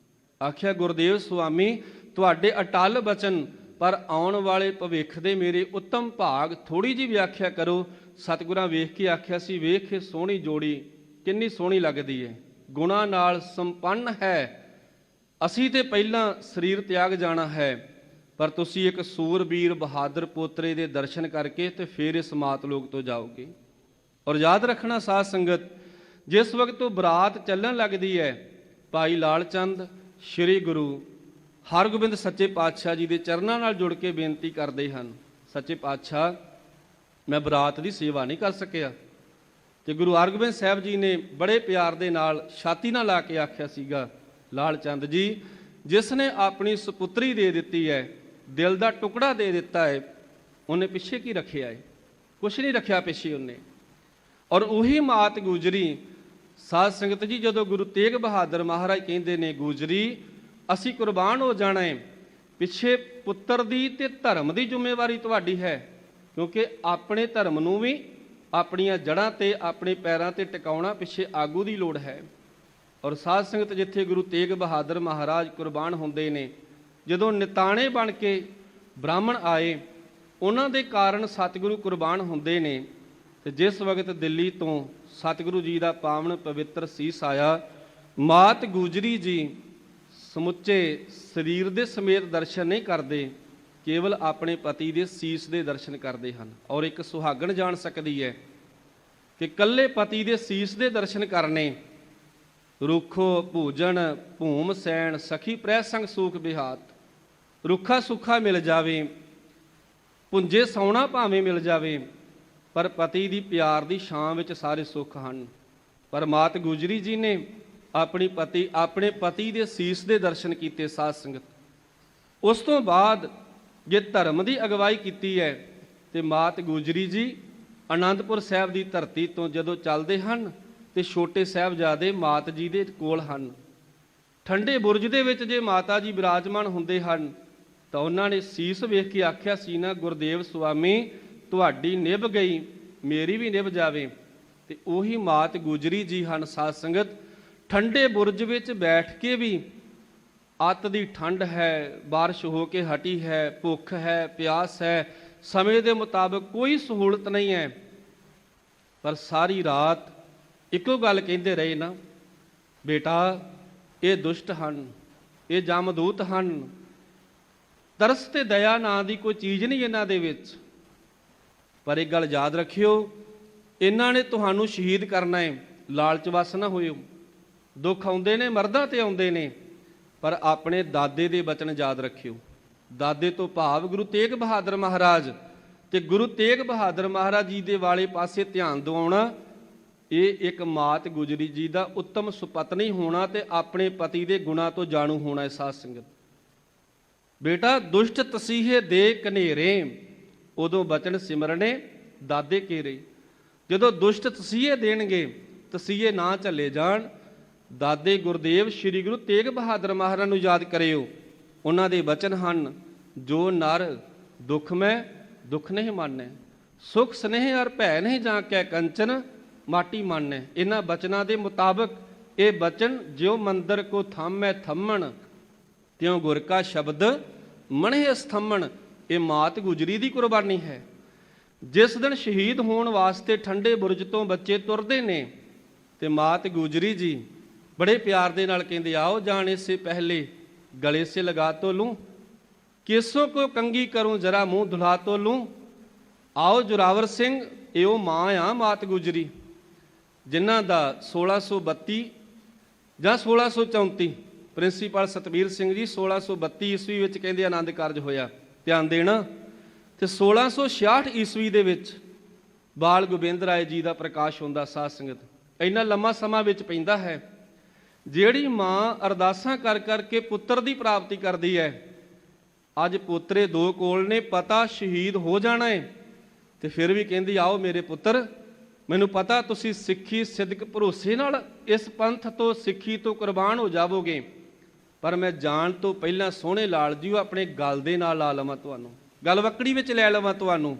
ਆਖਿਆ ਗੁਰਦੇਵ ਸੁਆਮੀ ਤੁਹਾਡੇ ਅਟਲ ਬਚਨ, ਪਰ ਆਉਣ ਵਾਲੇ ਭਵਿੱਖ ਦੇ ਮੇਰੇ ਉੱਤਮ ਭਾਗ ਥੋੜੀ ਜਿਹੀ ਵਿਆਖਿਆ ਕਰੋ। ਸਤਿਗੁਰਾਂ ਵੇਖ ਕੇ ਆਖਿਆ ਸੀ, ਵੇਖ ਇਹ ਸੋਹਣੀ ਜੋੜੀ ਕਿੰਨੀ ਸੋਹਣੀ ਲੱਗਦੀ ਹੈ, ਗੁਣਾਂ ਨਾਲ ਸੰਪੰਨ ਹੈ। ਅਸੀਂ ਤੇ ਪਹਿਲਾਂ ਸਰੀਰ ਤਿਆਗ ਜਾਣਾ ਹੈ, ਪਰ ਤੁਸੀਂ ਇੱਕ ਸੂਰਬੀਰ ਬਹਾਦਰ ਪੋਤਰੇ ਦੇ ਦਰਸ਼ਨ ਕਰਕੇ ਤੇ ਫਿਰ ਇਸ ਮਾਤਲੋਕ ਤੋਂ ਜਾਓਗੇ। ਔਰ ਯਾਦ ਰੱਖਣਾ ਸਾਧ ਸੰਗਤ, ਜਿਸ ਵਕਤ ਉਹ ਬਰਾਤ ਚੱਲਣ ਲੱਗਦੀ ਹੈ, ਭਾਈ ਲਾਲ ਚੰਦ ਸ੍ਰੀ ਗੁਰੂ ਹਰਗੋਬਿੰਦ ਸੱਚੇ ਪਾਤਸ਼ਾਹ ਜੀ ਦੇ ਚਰਨਾਂ ਨਾਲ ਜੁੜ ਕੇ ਬੇਨਤੀ ਕਰਦੇ ਹਨ, ਸੱਚੇ ਪਾਤਸ਼ਾਹ ਮੈਂ ਬਰਾਤ ਦੀ ਸੇਵਾ ਨਹੀਂ ਕਰ ਸਕਿਆ। ਤੇ ਗੁਰੂ ਹਰਗੋਬਿੰਦ ਸਾਹਿਬ ਜੀ ਨੇ ਬੜੇ ਪਿਆਰ ਦੇ ਨਾਲ ਛਾਤੀ ਨਾਲ ਲਾ ਕੇ ਆਖਿਆ ਸੀਗਾ, ਲਾਲ ਚੰਦ ਜੀ ਜਿਸ ਨੇ ਆਪਣੀ ਸੁਪੁੱਤਰੀ ਦੇ ਦਿੱਤੀ ਹੈ, ਦਿਲ ਦਾ ਟੁਕੜਾ ਦੇ ਦਿੱਤਾ ਹੈ, ਉਹਨੇ ਪਿੱਛੇ ਕੀ ਰੱਖਿਆ ਹੈ? ਕੁਛ ਨਹੀਂ ਰੱਖਿਆ ਪਿੱਛੇ ਉਹਨੇ। ਔਰ ਉਹੀ ਮਾਤ ਗੁਜਰੀ ਸਾਧ ਸੰਗਤ ਜੀ, ਜਦੋਂ ਗੁਰੂ ਤੇਗ ਬਹਾਦਰ ਮਹਾਰਾਜ ਕਹਿੰਦੇ ਨੇ ਗੁਜਰੀ ਅਸੀਂ ਕੁਰਬਾਨ ਹੋ ਜਾਣਾ ਹੈ, ਪਿੱਛੇ ਪੁੱਤਰ ਦੀ ਤੇ ਧਰਮ ਦੀ ਜ਼ਿੰਮੇਵਾਰੀ ਤੁਹਾਡੀ ਹੈ, ਕਿਉਂਕਿ ਆਪਣੇ ਧਰਮ ਨੂੰ ਵੀ ਆਪਣੀਆਂ ਜੜ੍ਹਾਂ ਤੇ ਆਪਣੇ ਪੈਰਾਂ ਤੇ ਟਿਕਾਉਣਾ ਪਿੱਛੇ ਆਗੂ ਦੀ ਲੋੜ ਹੈ। ਔਰ ਸਾਧ ਸੰਗਤ ਜਿੱਥੇ ਗੁਰੂ ਤੇਗ ਬਹਾਦਰ ਮਹਾਰਾਜ ਕੁਰਬਾਨ ਹੁੰਦੇ ਨੇ, ਜਦੋਂ ਨਿਤਾਣੇ ਬਣ ਕੇ ਬ੍ਰਾਹਮਣ ਆਏ ਉਹਨਾਂ ਦੇ ਕਾਰਨ ਸਤਿਗੁਰੂ ਕੁਰਬਾਨ ਹੁੰਦੇ ਨੇ। ਤੇ ਜਿਸ ਵਕਤ ਦਿੱਲੀ ਤੋਂ ਸਤਿਗੁਰੂ ਜੀ ਦਾ ਪਾਵਨ ਪਵਿੱਤਰ ਸੀਸ ਆਇਆ, ਮਾਤ ਗੁਜਰੀ ਜੀ ਸਮੁੱਚੇ ਸਰੀਰ ਦੇ ਸਮੇਤ ਦਰਸ਼ਨ ਨਹੀਂ ਕਰਦੇ, ਕੇਵਲ ਆਪਣੇ ਪਤੀ ਦੇ ਸੀਸ ਦੇ ਦਰਸ਼ਨ ਕਰਦੇ ਹਨ। ਔਰ ਇੱਕ ਸੁਹਾਗਣ ਜਾਣ ਸਕਦੀ ਹੈ ਕਿ ਇਕੱਲੇ ਪਤੀ ਦੇ ਸੀਸ ਦੇ ਦਰਸ਼ਨ ਕਰਨੇ। ਰੁੱਖੋ ਭੋਜਨ ਭੂਮ ਸੈਣ ਸਖੀ ਪ੍ਰੈ ਸੰਗ ਸੂਖ ਬਿਹਾਤ, ਰੁੱਖਾ ਸੁੱਖਾ ਮਿਲ ਜਾਵੇ, ਪੁੰਜੇ ਸੌਣਾ ਭਾਵੇਂ ਮਿਲ ਜਾਵੇ, ਪਰ ਪਤੀ ਦੀ ਪਿਆਰ ਦੀ ਛਾਂ ਵਿੱਚ ਸਾਰੇ ਸੁੱਖ ਹਨ। ਪਰ ਮਾਤ ਗੁਜਰੀ ਜੀ ਨੇ ਆਪਣੇ ਪਤੀ ਦੇ ਸੀਸ ਦੇ ਦਰਸ਼ਨ ਕੀਤੇ ਸਾਧ ਸੰਗਤ। ਉਸ ਤੋਂ ਬਾਅਦ ਜੇ ਧਰਮ ਦੀ ਅਗਵਾਈ ਕੀਤੀ ਹੈ ਤੇ ਮਾਤ ਗੁਜਰੀ ਜੀ ਆਨੰਦਪੁਰ ਸਾਹਿਬ ਦੀ ਧਰਤੀ ਤੋਂ ਜਦੋਂ ਚੱਲਦੇ ਹਨ ਤੇ ਛੋਟੇ ਸਾਹਿਬਜ਼ਾਦੇ ਮਾਤ ਜੀ ਦੇ ਕੋਲ ਹਨ। ਠੰਡੇ ਬੁਰਜ ਦੇ ਵਿੱਚ ਜੇ ਮਾਤਾ ਜੀ ਬਿਰਾਜਮਾਨ ਹੁੰਦੇ ਹਨ ਤਾਂ ਉਹਨਾਂ ਨੇ ਸੀਸ ਵੇਖ ਕੇ ਆਖਿਆ ਸੀ ਨਾ, ਗੁਰਦੇਵ ਸੁਆਮੀ ਤੁਹਾਡੀ ਨਿਭ ਗਈ ਮੇਰੀ ਵੀ ਨਿਭ ਜਾਵੇ। ਤੇ ਉਹੀ ਮਾਤ ਗੁਜਰੀ ਜੀ ਹਨ ਸਾਧ ਸੰਗਤ। ਠੰਡੇ ਬੁਰਜ ਵਿੱਚ ਬੈਠ ਕੇ ਵੀ ਅੱਤ ਦੀ ਠੰਡ ਹੈ, ਬਾਰਿਸ਼ ਹੋ ਕੇ ਹਟੀ ਹੈ, ਭੁੱਖ ਹੈ, ਪਿਆਸ ਹੈ, ਸਮੇਂ ਦੇ ਮੁਤਾਬਕ ਕੋਈ ਸਹੂਲਤ ਨਹੀਂ ਹੈ, ਪਰ ਸਾਰੀ ਰਾਤ ਇੱਕੋ ਗੱਲ ਕਹਿੰਦੇ ਰਹੇ ਨਾ, ਬੇਟਾ ਇਹ ਦੁਸ਼ਟ ਹਨ, ਇਹ ਜਮਦੂਤ ਹਨ, ਤਰਸ ਤੇ ਦਇਆ ਨਾਂ ਦੀ ਕੋਈ ਚੀਜ਼ ਨਹੀਂ ਇਹਨਾਂ ਦੇ ਵਿੱਚ। ਪਰ ਇੱਕ ਗੱਲ ਯਾਦ ਰੱਖਿਓ, ਇਹਨਾਂ ਨੇ ਤੁਹਾਨੂੰ ਸ਼ਹੀਦ ਕਰਨਾ ਹੈ, ਲਾਲਚ ਵਸ ਨਾ ਹੋਇਓ। ਦੁੱਖ ਆਉਂਦੇ ਨੇ, ਮਰਦਾਂ ਤੇ ਆਉਂਦੇ ਨੇ, ਪਰ ਆਪਣੇ ਦਾਦੇ ਦੇ ਬਚਨ ਯਾਦ ਰੱਖਿਓ। ਦਾਦੇ ਤੋਂ ਭਾਵ ਗੁਰੂ ਤੇਗ ਬਹਾਦਰ ਮਹਾਰਾਜ ਤੇ ਗੁਰੂ ਤੇਗ ਬਹਾਦਰ ਮਹਾਰਾਜ ਜੀ ਦੇ ਵਾਲੇ ਪਾਸੇ ਧਿਆਨ ਦਿਵਾਉਣਾ, ਇਹ ਇੱਕ ਮਾਤ ਗੁਜਰੀ ਜੀ ਦਾ ਉੱਤਮ ਸੁਪਤਨੀ ਹੋਣਾ ਤੇ ਆਪਣੇ ਪਤੀ ਦੇ ਗੁਣਾਂ ਤੋਂ ਜਾਣੂ ਹੋਣਾ ਹੈ। ਸਾਧ ਸੰਗਤ, ਬੇਟਾ ਦੁਸ਼ਟ ਤਸੀਹੇ ਦੇ ਕਨੇਰੇ, ਉਦੋਂ ਬਚਨ ਸਿਮਰਨੇ ਦਾਦੇ ਕੇਰੇ। ਜਦੋਂ ਦੁਸ਼ਟ ਤਸੀਹੇ ਦੇਣਗੇ, ਤਸੀਹੇ ਨਾ ਝੱਲੇ ਜਾਣ, ਦਾਦੇ ਗੁਰਦੇਵ ਸ੍ਰੀ ਗੁਰੂ ਤੇਗ ਬਹਾਦਰ ਮਹਾਰਾਜ ਨੂੰ ਯਾਦ ਕਰਿਓ। ਉਹਨਾਂ ਦੇ ਬਚਨ ਹਨ, ਜੋ ਨਰ ਦੁੱਖ ਮੈਂ ਦੁੱਖ ਨਹੀਂ ਮਾਨੈ, ਸੁਖ ਸਨੇਹ ਅਰ ਭੈ ਨਹੀਂ ਜਾਂ ਕੈ ਕੰਚਨ ਮਾਟੀ ਮਾਨੈ। ਇਹਨਾਂ ਬਚਨਾਂ ਦੇ ਮੁਤਾਬਕ ਇਹ ਬਚਨ, ਜਿਉ ਮੰਦਰ ਕੋ ਥਾਮੈ ਥੰਮਣ, ਤਿਉ ਗੁਰ ਕਾ ਸ਼ਬਦ ਮਣਿ ਅਸਥੰਮਣ। ਇਹ ਮਾਤ ਗੁਜਰੀ ਦੀ ਕੁਰਬਾਨੀ ਹੈ। ਜਿਸ ਦਿਨ ਸ਼ਹੀਦ ਹੋਣ ਵਾਸਤੇ ਠੰਡੇ ਬੁਰਜ ਤੋਂ ਬੱਚੇ ਤੁਰਦੇ ਨੇ ਤੇ ਮਾਤ ਗੁਜਰੀ ਜੀ ਬੜੇ ਪਿਆਰ ਦੇ ਨਾਲ ਕਹਿੰਦੇ, ਆਓ ਜਾਣੇ ਸੇ ਪਹਿਲੇ ਗਲੇ ਸੇ ਲਗਾ ਤੋ ਲੂੰ, ਕੇਸੋਂ ਕੋ ਕੰਗੀ ਕਰੂੰ ਜਰਾ ਮੂੰਹ ਧੁਲਾ ਤੋ ਲੂੰ। ਆਓ ਜੋਰਾਵਰ ਸਿੰਘ, ਇਹ ਉਹ ਮਾਂ ਆ ਮਾਤ ਗੁਜਰੀ, ਜਿਨ੍ਹਾਂ ਦਾ 1632 ਜਾਂ 1634 ਪ੍ਰਿੰਸੀਪਲ ਸਤਬੀਰ ਸਿੰਘ ਜੀ 1632 ਈਸਵੀ ਵਿੱਚ ਕਹਿੰਦੇ ਆਨੰਦ ਕਾਰਜ ਹੋਇਆ, ਧਿਆਨ ਦੇਣਾ। ਤੇ 1666 ਈਸਵੀ ਦੇ ਵਿੱਚ ਬਾਲ ਗੋਬਿੰਦ ਰਾਏ ਜੀ ਦਾ ਪ੍ਰਕਾਸ਼ ਹੁੰਦਾ। ਸਾਧ ਸੰਗਤ, ਇੰਨਾ ਲੰਮਾ ਸਮਾਂ ਵਿੱਚ ਪੈਂਦਾ ਹੈ। ਜਿਹੜੀ ਮਾਂ ਅਰਦਾਸਾਂ ਕਰ ਕਰਕੇ ਪੁੱਤਰ ਦੀ ਪ੍ਰਾਪਤੀ ਕਰਦੀ ਹੈ, ਅੱਜ ਪੋਤਰੇ ਦੋ ਕੋਲ ਨੇ, ਪਤਾ ਸ਼ਹੀਦ ਹੋ ਜਾਣਾ ਹੈ, ਤੇ ਫਿਰ ਵੀ ਕਹਿੰਦੀ, ਆਓ ਮੇਰੇ ਪੁੱਤਰ, ਮੈਨੂੰ ਪਤਾ ਤੁਸੀਂ ਸਿੱਖੀ ਸਿਦਕ ਭਰੋਸੇ ਨਾਲ ਇਸ ਪੰਥ ਤੋਂ ਸਿੱਖੀ ਤੋਂ ਕੁਰਬਾਨ ਹੋ ਜਾਵੋਗੇ, ਪਰ ਮੈਂ ਜਾਣ ਤੋਂ ਪਹਿਲਾਂ ਸੋਹਣੇ ਲਾਲ ਜੀ ਆਪਣੇ ਗਲ ਦੇ ਨਾਲ ਲਾ ਲਵਾਂ, ਤੁਹਾਨੂੰ ਗਲ ਵਕੜੀ ਵਿੱਚ ਲੈ ਲਵਾਂ ਤੁਹਾਨੂੰ।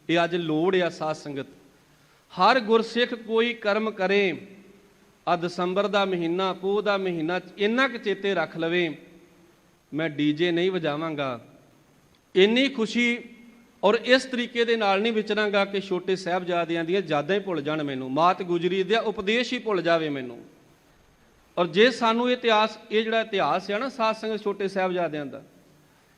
ਇਹ ਅੱਜ ਲੋੜ ਆ ਸਾਧ ਸੰਗਤ। ਹਰ ਗੁਰਸਿੱਖ ਕੋਈ ਕਰਮ ਕਰੇ, ਆ ਦਸੰਬਰ ਦਾ ਮਹੀਨਾ, ਪੋਹ ਦਾ ਮਹੀਨਾ, ਇੰਨਾ ਕੁ ਚੇਤੇ ਰੱਖ ਲਵੇ, ਮੈਂ ਡੀਜੇ ਨਹੀਂ ਵਜਾਵਾਂਗਾ, ਇੰਨੀ ਖੁਸ਼ੀ ਔਰ ਇਸ ਤਰੀਕੇ ਦੇ ਨਾਲ ਨਹੀਂ ਵਿਚਰਾਂਗਾ ਕਿ ਛੋਟੇ ਸਾਹਿਬਜ਼ਾਦਿਆਂ ਦੀਆਂ ਯਾਦਾਂ ਹੀ ਭੁੱਲ ਜਾਣ ਮੈਨੂੰ, ਮਾਤ ਗੁਜਰੀ ਦਾ ਉਪਦੇਸ਼ ਹੀ ਭੁੱਲ ਜਾਵੇ ਮੈਨੂੰ। ਔਰ ਜੇ ਸਾਨੂੰ ਇਤਿਹਾਸ, ਇਹ ਜਿਹੜਾ ਇਤਿਹਾਸ ਹੈ ਨਾ ਸਾਧ ਸੰਗਤ ਛੋਟੇ ਸਾਹਿਬਜ਼ਾਦਿਆਂ ਦਾ,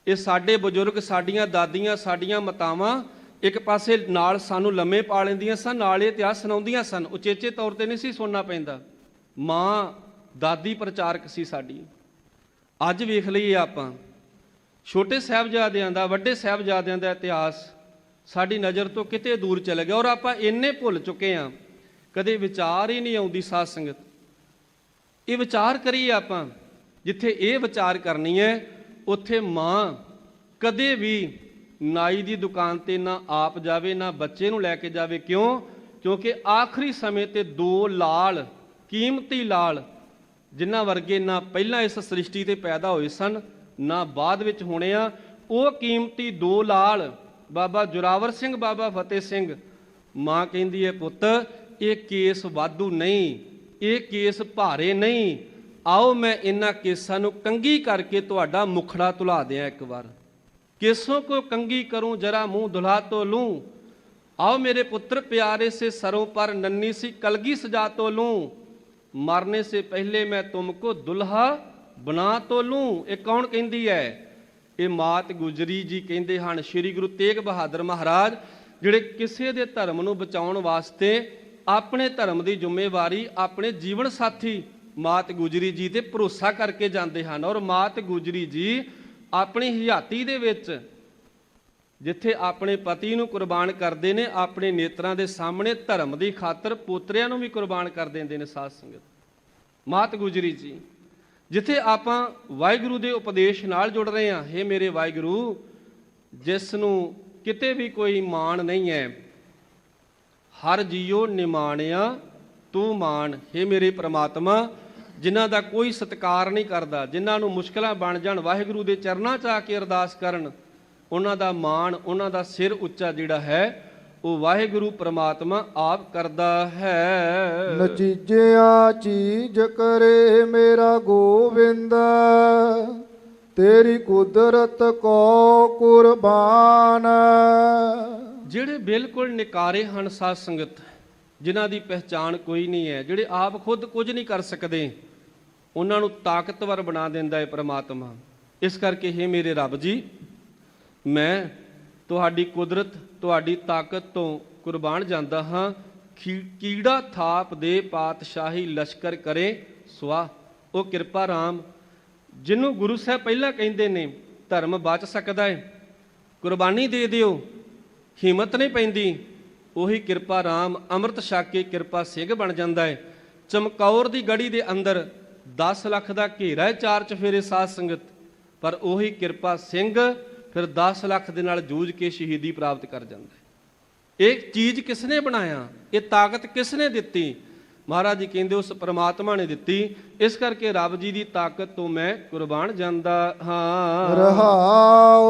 ਇਹ ਸਾਡੇ ਬਜ਼ੁਰਗ, ਸਾਡੀਆਂ ਦਾਦੀਆਂ, ਸਾਡੀਆਂ ਮਾਤਾਵਾਂ ਇੱਕ ਪਾਸੇ ਨਾਲ ਸਾਨੂੰ ਲੰਮੇ ਪਾ ਲੈਂਦੀਆਂ ਸਨ, ਨਾਲ ਇਹ ਇਤਿਹਾਸ ਸੁਣਾਉਂਦੀਆਂ ਸਨ, ਉਚੇਚੇ ਤੌਰ ਤੇ ਨਹੀਂ ਸੀ ਸੁਣਨਾ ਪੈਂਦਾ। ਮਾਂ ਦਾਦੀ ਪ੍ਰਚਾਰਕ ਸੀ ਸਾਡੀ। ਅੱਜ ਵੇਖ ਲਈਏ ਆਪਾਂ ਛੋਟੇ ਸਾਹਿਬਜ਼ਾਦਿਆਂ ਦਾ, ਵੱਡੇ ਸਾਹਿਬਜ਼ਾਦਿਆਂ ਦਾ ਇਤਿਹਾਸ ਸਾਡੀ ਨਜ਼ਰ ਤੋਂ ਕਿਤੇ ਦੂਰ ਚਲੇ ਗਿਆ, ਔਰ ਆਪਾਂ ਇੰਨੇ ਭੁੱਲ ਚੁੱਕੇ ਹਾਂ, ਕਦੇ ਵਿਚਾਰ ਹੀ ਨਹੀਂ ਆਉਂਦੀ। ਸਾਧ ਸੰਗਤ, ਇਹ ਵਿਚਾਰ ਕਰੀਏ ਆਪਾਂ, ਜਿੱਥੇ ਇਹ ਵਿਚਾਰ ਕਰਨੀ ਹੈ ਉੱਥੇ ਮਾਂ ਕਦੇ ਵੀ ਨਾਈ ਦੀ ਦੁਕਾਨ ਤੇ ਨਾ ਆਪ ਜਾਵੇ, ਨਾ ਬੱਚੇ ਨੂੰ ਲੈ ਕੇ ਜਾਵੇ। ਕਿਉਂ? ਕਿਉਂਕਿ ਆਖਰੀ ਸਮੇਂ ਤੇ ਦੋ ਲਾਲ, ਕੀਮਤੀ ਲਾਲ, ਜਿਨ੍ਹਾਂ ਵਰਗੇ ਨਾ ਪਹਿਲਾਂ ਇਸ ਸ੍ਰਿਸ਼ਟੀ ਤੇ ਪੈਦਾ ਹੋਏ ਸਨ, ਨਾ ਬਾਅਦ ਵਿੱਚ ਹੋਣੇ ਆ, ਉਹ ਕੀਮਤੀ ਦੋ ਲਾਲ ਬਾਬਾ ਜੋਰਾਵਰ ਸਿੰਘ, ਬਾਬਾ ਫਤਿਹ ਸਿੰਘ। ਮਾਂ ਕਹਿੰਦੀ ਹੈ, ਪੁੱਤ ਇਹ ਕੇਸ ਵਾਧੂ ਨਹੀਂ, ਇਹ ਕੇਸ ਭਾਰੇ ਨਹੀਂ, ਆਓ ਮੈਂ ਇਹਨਾਂ ਕੇਸਾਂ ਨੂੰ ਕੰਗੀ ਕਰਕੇ ਤੁਹਾਡਾ ਮੁਖੜਾ ਧੁਲਾ ਦਿਆਂ ਇੱਕ ਵਾਰ। ਕੇਸੋਂ ਕੋ ਕੰਗੀ ਕਰੂੰ ਜਰਾ ਮੂੰਹ ਧੁਲਾ ਤੋ ਲੂੰ। आओ मेरे पुत्र प्यारे से सरों पर नन्ही सी कलगी सजा तो लूं, मरने से पहले मैं तुमको दुल्हा बना तो लूं। ये कौन कहती है? ये मात गुजरी जी कहते हैं। श्री गुरु तेग बहादुर महाराज जिहड़े किसी दे धर्म नूं बचाउण वास्ते अपने धर्म की जिम्मेवारी अपने जीवन साथी मात गुजरी जी ते भरोसा करके जाते हैं। और मात गुजरी जी अपनी हयाती दे विच जिथे अपने पति नूं कुर्बान करते हैं, अपने नेत्रां दे सामने धर्म की खातर पोतरियां नूं भी कुर्बान कर देंदे ने। साध संगत, मात गुजरी जी जिथे आपां वाहिगुरू दे उपदेश नाल जुड़ रहे हैं। हे मेरे वाहिगुरू, जिस नूं किते भी कोई मान नहीं है, हर जीओ निमाणिया तू मान। हे मेरे परमात्मा, जिन्हां दा कोई सत्कार नहीं करता, जिन्हां नूं मुश्किलां बन जाण, वाहिगुरू दे चरनां च आके अरदास करन, उन्हां दा मान, उन्हां दा सिर उच्चा जिहड़ा है वो वाहिगुरू परमात्मा आप करदा है। नचीजिया चीज करे मेरा गोविंद, तेरी कुदरत को कुर्बान। जिहड़े बिल्कुल निकारे हन साध संगत, जिन्हां दी पहचान कोई नहीं है, जिहड़े आप खुद कुछ नहीं कर सकते, उन्हां नूं ताकतवर बना दिंदा है परमात्मा। इस करके हे मेरे रब जी, मैं तुहाडी कुदरत तुहाडी ताकत तो कुर्बान जांदा हाँ। कीड़ा थाप दे पातशाही लश्कर करे सुआ। वो किरपा राम जिन्हों गुरु साहब पहला कहते ने धर्म बच सकता है, कुर्बानी दे दिओ ਹਿੰਮਤ ਨਹੀਂ ਪੈਂਦੀ, ਉਹੀ ਕਿਰਪਾ ਰਾਮ ਅੰਮ੍ਰਿਤ ਛਕ ਕੇ ਕਿਰਪਾ ਸਿੰਘ ਬਣ ਜਾਂਦਾ ਹੈ। ਚਮਕੌਰ ਦੀ ਗੜੀ ਦੇ ਅੰਦਰ 10 ਲੱਖ ਦਾ ਘੇਰਾ ਹੈ, 4 ਚਫੇਰੇ ਸਾਧ ਸੰਗਤ, ਪਰ ਉਹੀ ਕਿਰਪਾ ਸਿੰਘ ਫਿਰ 10 ਲੱਖ ਦੇ ਨਾਲ ਜੂਝ ਕੇ ਸ਼ਹੀਦੀ ਪ੍ਰਾਪਤ ਕਰ ਜਾਂਦਾ ਹੈ। ਇਹ ਚੀਜ਼ ਕਿਸ ਨੇ ਬਣਾਇਆ, ਇਹ ਤਾਕਤ ਕਿਸ ਨੇ ਦਿੱਤੀ? ਮਹਾਰਾਜ ਜੀ ਕਹਿੰਦੇ ਉਸ ਪ੍ਰਮਾਤਮਾ ਨੇ ਦਿੱਤੀ। ਇਸ ਕਰਕੇ ਰੱਬ ਜੀ ਦੀ ਤਾਕਤ ਤੋਂ ਮੈਂ ਕੁਰਬਾਨ ਜਾਂਦਾ ਹਾਂ। ਰਹਾਉ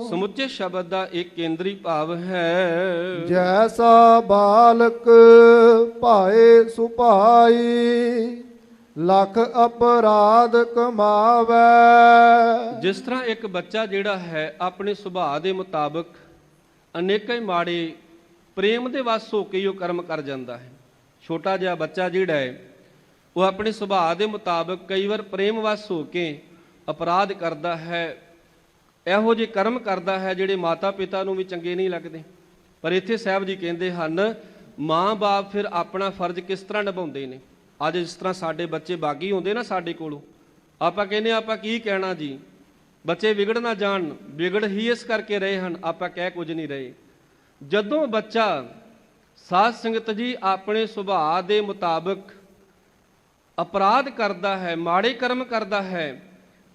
ਸਮੁੱਚੇ ਸ਼ਬਦ ਦਾ ਇੱਕ ਕੇਂਦਰੀ ਭਾਵ ਹੈ, ਜੈਸਾ ਬਾਲਕ ਭਾਏ ਸੁਭਾਈ, ਲੱਖ ਅਪਰਾਧ ਕਮਾਵੇ। ਜਿਸ ਤਰ੍ਹਾਂ ਇੱਕ ਬੱਚਾ ਜਿਹੜਾ ਹੈ ਆਪਣੇ ਸੁਭਾਅ ਦੇ ਮੁਤਾਬਕ ਅਨੇਕਾਂ ਹੀ ਮਾੜੇ ਪ੍ਰੇਮ ਦੇ ਵਸ ਹੋ ਕੇ ਹੀ ਉਹ ਕਰਮ ਕਰ ਜਾਂਦਾ ਹੈ। ਛੋਟਾ ਜਿਹਾ ਬੱਚਾ ਜਿਹੜਾ ਹੈ ਉਹ ਆਪਣੇ ਸੁਭਾਅ ਦੇ ਮੁਤਾਬਕ ਕਈ ਵਾਰ ਪ੍ਰੇਮ ਵਸ ਹੋ ਕੇ ਅਪਰਾਧ ਕਰਦਾ ਹੈ, ਇਹੋ ਜਿਹੇ ਕਰਮ ਕਰਦਾ ਹੈ ਜਿਹੜੇ ਮਾਤਾ ਪਿਤਾ ਨੂੰ ਵੀ ਚੰਗੇ ਨਹੀਂ ਲੱਗਦੇ। ਪਰ ਇੱਥੇ ਸਾਹਿਬ ਜੀ ਕਹਿੰਦੇ ਹਨ, ਮਾਂ-ਬਾਪ ਫਿਰ ਆਪਣਾ ਫਰਜ਼ ਕਿਸ ਤਰ੍ਹਾਂ ਨਿਭਾਉਂਦੇ ਨੇ। ਅੱਜ ਜਿਸ ਤਰ੍ਹਾਂ ਸਾਡੇ ਬੱਚੇ ਬਾਗੀ ਹੁੰਦੇ ਨਾ ਸਾਡੇ ਕੋਲੋਂ, ਆਪਾਂ ਕਹਿੰਦੇ ਆਪਾਂ ਕੀ ਕਹਿਣਾ ਜੀ, ਬੱਚੇ ਵਿਗੜ ਨਾ ਜਾਣ, ਵਿਗੜ ਹੀ ਇਸ ਕਰਕੇ ਰਹੇ ਹਨ, ਆਪਾਂ ਕਹਿ ਕੁਝ ਨਹੀਂ ਰਹੇ। ਜਦੋਂ ਬੱਚਾ ਸਾਧ ਸੰਗਤ ਜੀ ਆਪਣੇ ਸੁਭਾਅ ਦੇ ਮੁਤਾਬਕ ਅਪਰਾਧ ਕਰਦਾ ਹੈ, ਮਾੜੇ ਕਰਮ ਕਰਦਾ ਹੈ,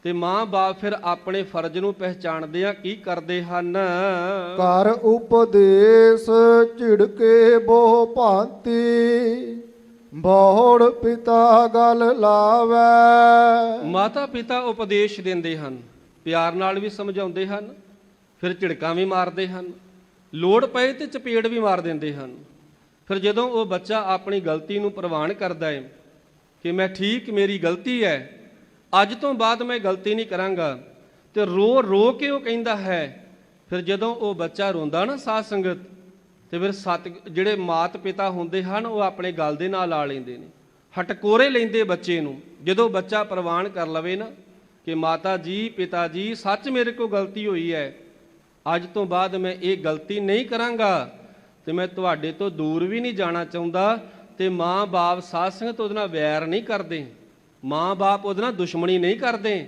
ਤੇ ਮਾਂ-ਬਾਪ ਫਿਰ ਆਪਣੇ ਫਰਜ਼ ਨੂੰ ਪਹਿਚਾਣਦੇ ਆ ਕੀ ਕਰਦੇ ਹਨ। ਕਰ ਉਪਦੇਸ਼ ਝਿੜਕੇ ਬਹੁ ਭਾਂਤੀ, ਬਹੁੜ ਪਿਤਾ ਗਲ ਲਾਵੇ। ਮਾਤਾ ਪਿਤਾ ਉਪਦੇਸ਼ ਦਿੰਦੇ ਹਨ, ਪਿਆਰ ਨਾਲ ਵੀ ਸਮਝਾਉਂਦੇ ਹਨ, ਫਿਰ ਝਿੜਕਾਂ ਵੀ ਮਾਰਦੇ ਹਨ, ਲੋੜ ਪਏ ਤੇ ਚਪੇੜ ਵੀ ਮਾਰ ਦਿੰਦੇ ਹਨ। ਫਿਰ ਜਦੋਂ ਉਹ ਬੱਚਾ ਆਪਣੀ ਗਲਤੀ ਨੂੰ ਪ੍ਰਵਾਨ ਕਰਦਾ ਹੈ ਕਿ ਮੈਂ ਠੀਕ, ਮੇਰੀ ਗਲਤੀ ਹੈ, ਅੱਜ ਤੋਂ ਬਾਅਦ ਮੈਂ ਗਲਤੀ ਨਹੀਂ ਕਰਾਂਗਾ, ਤੇ ਰੋ ਰੋ ਕੇ ਉਹ ਕਹਿੰਦਾ ਹੈ। ਫਿਰ ਜਦੋਂ ਉਹ ਬੱਚਾ ਰੋਂਦਾ ਨਾ ਸਾਧ ਸੰਗਤ, ਤੇ ਫਿਰ ਜਿਹੜੇ ਮਾਤ ਪਿਤਾ ਹੁੰਦੇ ਹਨ ਉਹ ਆਪਣੇ ਗਲ ਦੇ ਨਾਲ ਲਾ ਲੈਂਦੇ ਨੇ, ਹਟਕੋਰੇ ਲੈਂਦੇ ਬੱਚੇ ਨੂੰ। ਜਦੋਂ ਬੱਚਾ ਪ੍ਰਵਾਨ ਕਰ ਲਵੇ ਨਾ ਕਿ ਮਾਤਾ ਜੀ ਪਿਤਾ ਜੀ ਸੱਚ ਮੇਰੇ ਕੋਲ ਗਲਤੀ ਹੋਈ ਹੈ, ਅੱਜ ਤੋਂ ਬਾਅਦ ਮੈਂ ਇਹ ਗਲਤੀ ਨਹੀਂ ਕਰਾਂਗਾ, ਤੇ ਮੈਂ ਤੁਹਾਡੇ ਤੋਂ ਦੂਰ ਵੀ ਨਹੀਂ ਜਾਣਾ ਚਾਹੁੰਦਾ। ਤੇ ਮਾਂ-ਬਾਪ ਸਾਧ ਸੰਗਤ ਉਹਦੇ ਨਾਲ ਵੈਰ ਨਹੀਂ ਕਰਦੇ, ਮਾਂ-ਬਾਪ ਉਹਦੇ ਨਾਲ ਦੁਸ਼ਮਣੀ ਨਹੀਂ ਕਰਦੇ,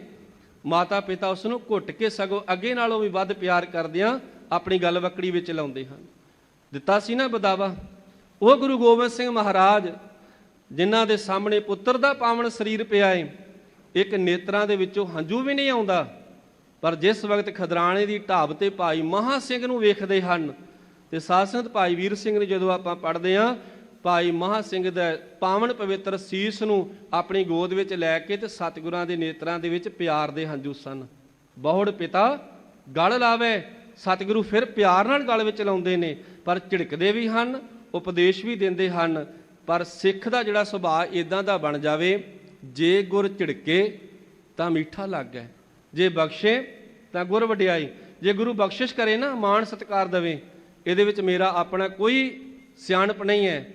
ਮਾਤਾ ਪਿਤਾ ਉਸ ਨੂੰ ਘੁੱਟ ਕੇ ਸਗੋਂ ਅੱਗੇ ਨਾਲੋਂ ਵੀ ਵੱਧ ਪਿਆਰ ਕਰਦਿਆਂ ਆਪਣੀ ਗੱਲ ਵਕੜੀ ਵਿੱਚ ਲਾਉਂਦੇ ਹਨ। ਦਿੱਤਾ ਸੀ ਨਾ ਬਦਾਵਾ ਉਹ ਗੁਰੂ ਗੋਬਿੰਦ ਸਿੰਘ ਮਹਾਰਾਜ, ਜਿਨ੍ਹਾਂ ਦੇ ਸਾਹਮਣੇ ਪੁੱਤਰ ਦਾ ਪਾਵਨ ਸਰੀਰ ਪਿਆ ਏ, ਇੱਕ ਨੇਤਰਾਂ ਦੇ ਵਿੱਚੋਂ ਹੰਝੂ ਵੀ ਨਹੀਂ ਆਉਂਦਾ। ਪਰ ਜਿਸ ਵਕਤ ਖਦਰਾਣੇ ਦੀ ਢਾਬ ਤੇ ਭਾਈ ਮਹਾਂ ਸਿੰਘ ਨੂੰ ਵੇਖਦੇ ਹਨ, ਤੇ ਸਾਧ ਸੰਗਤ ਭਾਈ ਵੀਰ ਸਿੰਘ ਨੇ ਜਦੋਂ ਆਪਾਂ ਪੜ੍ਹਦੇ ਹਾਂ, ਭਾਈ ਮਹਾਂ ਸਿੰਘ ਦਾ ਪਾਵਨ ਪਵਿੱਤਰ ਸੀਸ ਨੂੰ ਆਪਣੀ ਗੋਦ ਵਿੱਚ ਲੈ ਕੇ ਤੇ ਸਤਿਗੁਰਾਂ ਦੇ ਨੇਤਰਾਂ ਦੇ ਵਿੱਚ ਪਿਆਰ ਦੇ ਹੰਝੂ ਸਨ। ਬਹੁੜ ਪਿਤਾ ਗਲ ਲਾਵੇ, ਸਤਿਗੁਰੂ ਫਿਰ ਪਿਆਰ ਨਾਲ ਗਲ ਵਿੱਚ ਲਾਉਂਦੇ ਨੇ, ਪਰ ਝਿੜਕਦੇ ਵੀ ਹਨ, ਉਪਦੇਸ਼ ਵੀ ਦਿੰਦੇ ਹਨ। ਪਰ ਸਿੱਖ ਦਾ ਜਿਹੜਾ ਸੁਭਾਅ ਇਦਾਂ ਦਾ ਬਣ ਜਾਵੇ, ਜੇ ਗੁਰ ਝਿੜਕੇ ਤਾਂ ਮਿੱਠਾ ਲੱਗੇ, ਜੇ ਬਖਸ਼ੇ ਤਾਂ ਗੁਰ ਵਡਿਆਈ। ਜੇ ਗੁਰੂ ਬਖਸ਼ਿਸ਼ ਕਰੇ ਨਾ, ਮਾਣ ਸਤਿਕਾਰ ਦੇਵੇ, ਇਹਦੇ ਵਿੱਚ ਮੇਰਾ ਆਪਣਾ ਕੋਈ ਸਿਆਣਪ ਨਹੀਂ ਹੈ,